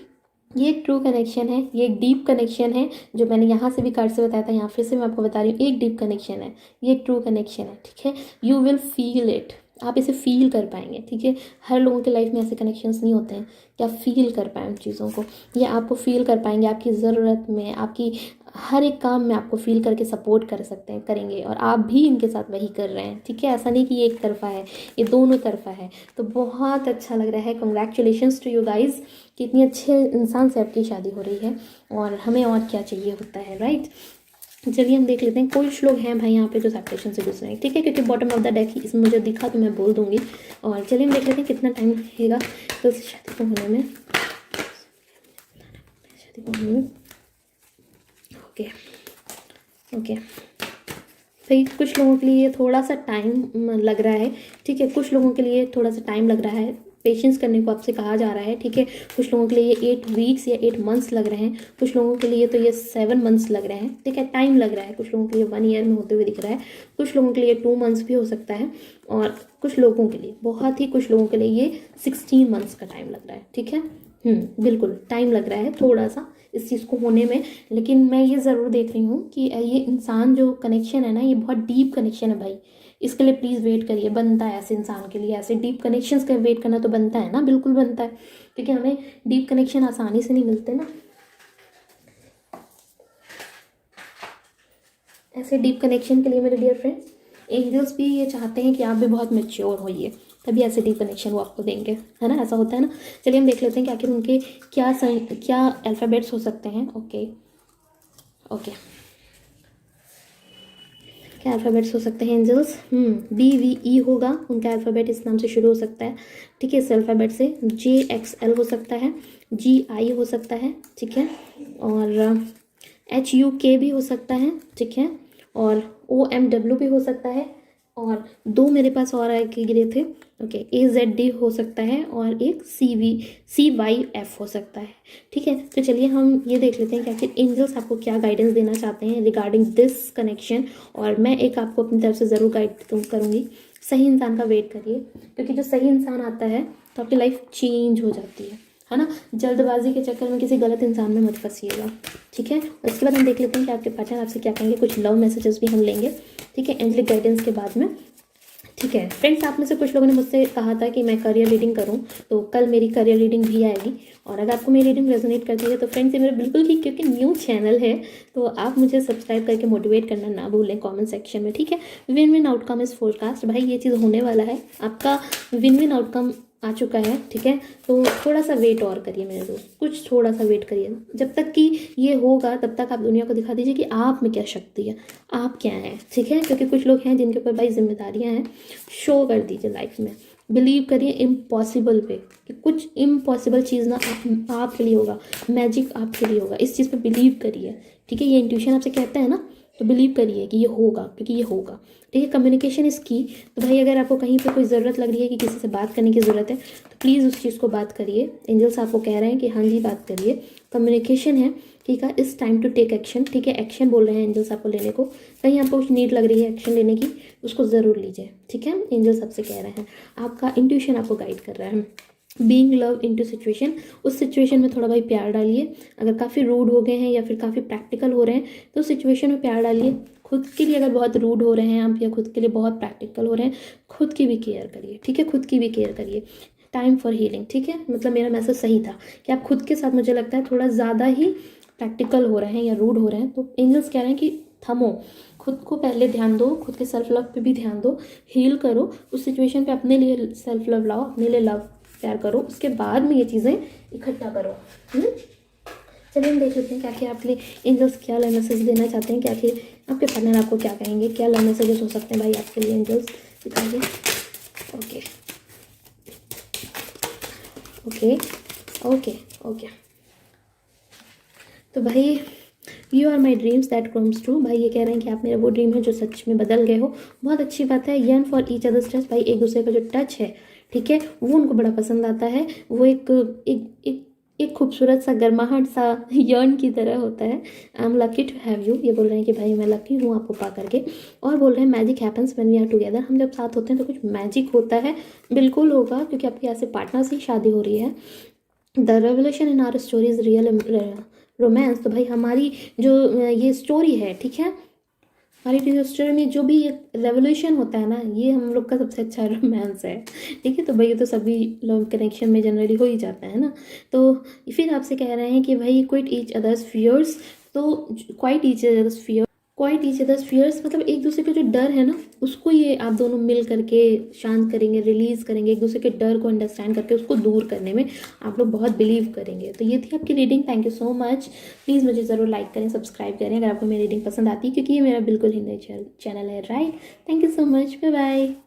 ये एक ट्रू कनेक्शन है, ये एक डीप कनेक्शन है। जो मैंने यहाँ से भी कार्ड से बताया था, यहाँ फिर से मैं आपको बता रही हूँ, एक डीप कनेक्शन है, ये एक ट्रू कनेक्शन है। ठीक है, यू विल फील इट, आप इसे फील कर पाएंगे। ठीक है, हर लोगों के लाइफ में ऐसे कनेक्शंस नहीं होते हैं कि आप फील कर पाएँ उन चीज़ों को। ये आपको फील कर पाएंगे, आपकी ज़रूरत में, आपकी हर एक काम में आपको फील करके सपोर्ट कर सकते हैं, करेंगे, और आप भी इनके साथ वही कर रहे हैं। ठीक है, ऐसा नहीं कि ये एक तरफा है, ये दोनों तरफा है। तो बहुत अच्छा लग रहा है। कंग्रेचुलेशंस टू यू गाइज कि इतनी अच्छे इंसान से आपकी शादी हो रही है, और हमें और क्या चाहिए होता है, राइट। चलिए हम देख लेते हैं। कुछ लोग हैं भाई यहाँ पे जो सेपरेशन से गुजरे हैं। ठीक है, क्योंकि बॉटम ऑफ द डेक इसमें मुझे दिखा तो मैं बोल दूंगी। और चलिए हम देख लेते हैं कितना टाइम लगेगा तो शादी को होने में, शादी को होने में। ओके भाई, कुछ लोगों के लिए थोड़ा सा टाइम लग रहा है। ठीक है, कुछ लोगों के लिए थोड़ा सा टाइम लग रहा है, पेशेंस करने को आपसे कहा जा रहा है। ठीक है, कुछ लोगों के लिए ये 8 वीक्स या 8 मंथ्स लग रहे हैं, कुछ लोगों के लिए तो ये 7 मंथ्स लग रहे हैं। ठीक है, टाइम लग रहा है। कुछ लोगों के लिए 1 ईयर में होते हुए दिख रहा है, कुछ लोगों के लिए 2 मंथ्स भी हो सकता है, और कुछ लोगों के लिए, बहुत ही कुछ लोगों के लिए ये 16 मंथ्स का टाइम लग रहा है। ठीक है, बिल्कुल टाइम लग रहा है थोड़ा सा इस चीज़ को होने में। लेकिन मैं ये ज़रूर देख रही हूँ कि ये इंसान जो कनेक्शन है ना, ये बहुत डीप कनेक्शन है भाई। इसके लिए प्लीज़ वेट करिए, बनता है ऐसे इंसान के लिए, ऐसे डीप कनेक्शंस का वेट करना तो बनता है ना, बिल्कुल बनता है, क्योंकि हमें डीप कनेक्शन आसानी से नहीं मिलते ना। ऐसे डीप कनेक्शन के लिए मेरे डियर फ्रेंड्स, एंजल्स भी ये चाहते हैं कि आप भी बहुत मैच्योर होइए, तभी ऐसे डीप कनेक्शन वो आपको देंगे, है ना, ऐसा होता है ना। चलिए हम देख लेते हैं कि आखिर उनके क्या अल्फ़ाबेट्स हो सकते हैं। ओके, क्या अल्फ़ाबेट्स हो सकते हैं एंजल्स। BVE होगा उनका अल्फ़ाबेट, इस नाम से शुरू हो सकता है। ठीक है, इस अल्फ़ाबेट से JXL हो सकता है, GI हो सकता है। ठीक है, और HUK भी हो सकता है। ठीक है, और OMW भी हो सकता है, और 2 मेरे पास और आए के गिरे थे। ओके, AZD हो सकता है, और एक CYF हो सकता है। ठीक है, तो चलिए हम ये देख लेते हैं कि आखिर एंजल्स आपको क्या गाइडेंस देना चाहते हैं रिगार्डिंग दिस कनेक्शन। और मैं एक आपको अपनी तरफ से ज़रूर गाइड करूँगी, सही इंसान का वेट करिए, क्योंकि जो सही इंसान आता है तो आपकी लाइफ चेंज हो जाती है ना। जल्दबाजी के चक्कर में किसी गलत इंसान में मत फंसिएगा। ठीक है, और इसके बाद हम देख लेते हैं कि आपके पार्टनर आपसे क्या कहेंगे। कुछ लव मैसेजेस भी हम लेंगे। ठीक है, एंजलिक गाइडेंस के बाद में। ठीक है फ्रेंड्स, आप में से कुछ लोगों ने मुझसे कहा था कि मैं करियर रीडिंग करूं, तो कल मेरी करियर रीडिंग भी आएगी। और अगर आपको मेरी रीडिंग रेजोनेट करती है तो फ्रेंड्स, ये मेरा बिल्कुल ही क्योंकि न्यू चैनल है, तो आप मुझे सब्सक्राइब करके मोटिवेट करना ना भूलें कमेंट सेक्शन में। ठीक है, win win outcome is forecast. भाई ये चीज़ होने वाला है, आपका विन विन आउटकम आ चुका है। ठीक है, तो थोड़ा सा वेट और करिए मेरे दोस्त, कुछ थोड़ा सा वेट करिए। जब तक कि ये होगा तब तक आप दुनिया को दिखा दीजिए कि आप में क्या शक्ति है, आप क्या हैं। ठीक है, क्योंकि कुछ लोग हैं जिनके ऊपर भाई जिम्मेदारियां हैं, शो कर दीजिए लाइफ में। बिलीव करिए इम्पॉसिबल पे, कि कुछ इम्पॉसिबल चीज़ ना आपके लिए होगा, मैजिक आपके लिए होगा, इस चीज़ पे बिलीव करिए। ठीक है, ये इंट्यूशन आपसे कहता है ना तो बिलीव करिए कि ये होगा, क्योंकि ये होगा। ठीक है, कम्युनिकेशन इज़ की। तो भाई अगर आपको कहीं पे कोई ज़रूरत लग रही है कि किसी से बात करने की ज़रूरत है, तो प्लीज़ उस चीज़ को बात करिए। एंजल्स आपको कह रहे हैं कि हाँ जी बात करिए, कम्युनिकेशन है। ठीक है, it's time to take action. ठीक है, एक्शन बोल रहे हैं एंजल्स आपको लेने को। कहीं आपको कुछ नीड लग रही है एक्शन लेने की, उसको ज़रूर लीजिए। ठीक है, एंजल्स आपसे कह रहे हैं, आपका इंट्यूशन आपको गाइड कर रहा है। बीइंग लव इनटू सिचुएशन, उस सिचुएशन में थोड़ा भाई प्यार डालिए। अगर काफ़ी रूड हो गए हैं या फिर काफ़ी प्रैक्टिकल हो रहे हैं, तो सिचुएशन में प्यार डालिए। खुद के लिए अगर बहुत रूड हो रहे हैं आप या खुद के लिए बहुत प्रैक्टिकल हो रहे हैं, खुद की भी केयर करिए। ठीक है, खुद की भी केयर करिए। Time for healing. ठीक है, मतलब मेरा मैसेज सही था कि आप खुद के साथ मुझे लगता है थोड़ा ज़्यादा ही प्रैक्टिकल हो रहे हैं या रूड हो रहे हैं, तो एंजल्स कह रहे हैं कि थमो, खुद को पहले ध्यान दो, खुद के सेल्फ लव पे भी ध्यान दो, हील करो। उस सिचुएशन पे अपने लिए सेल्फ लव लाओ, अपने लिए लव प्यार करो, उसके बाद में ये चीज़ें इकट्ठा करो। चलिए हम देख लेते हैं क्या क्या आपके लिए एंजल्स क्या लव मैसेज देना चाहते हैं, क्या कि आपके पार्टनर आपको क्या कहेंगे, क्या लव मैसेजेस हो सकते हैं भाई आपके लिए एंजल्स दिखाइए। ओके ओके ओके ओके, तो भाई you are my dreams that comes true. भाई ये कह रहे हैं कि आप मेरा वो ड्रीम है जो सच में बदल गए हो। बहुत अच्छी बात है। Yearn for each others touch, भाई एक दूसरे का जो टच है, ठीक है, वो उनको बड़ा पसंद आता है। वो एक एक एक एक खूबसूरत सा गर्माहट सा यर्न की तरह होता है। I am lucky to have you, ये बोल रहे हैं कि भाई मैं लकी हूँ आपको पा करके। और बोल रहे हैं magic happens when we are together, हम जब साथ होते हैं तो कुछ मैजिक होता है। बिल्कुल होगा, क्योंकि आपकी ऐसे पार्टनर से ही शादी हो रही है। The revolution in are story is real romance, तो भाई हमारी जो ये स्टोरी है, ठीक है, हमारी जो स्टोरी में जो भी रेवोल्यूशन होता है ना, ये हम लोग का सबसे अच्छा रोमांस है। ठीक है, तो भाई ये तो सभी लव कनेक्शन में जनरली हो ही जाता है ना। तो फिर आपसे कह रहे हैं कि भाई क्विट ईच अदर्स फियर्स, तो quite each others fear, quite each others fears मतलब एक दूसरे का जो डर है ना, उसको ये आप दोनों मिल करके शांत करेंगे, रिलीज करेंगे। एक दूसरे के डर को अंडरस्टैंड करके उसको दूर करने में आप लोग बहुत बिलीव करेंगे। तो ये थी आपकी reading. Thank you so much. Please मुझे ज़रूर लाइक करें, सब्सक्राइब करें अगर आपको मेरी रीडिंग पसंद आती है, क्योंकि ये मेरा बिल्कुल ही नया चैनल है, right. Thank you so much, bye bye.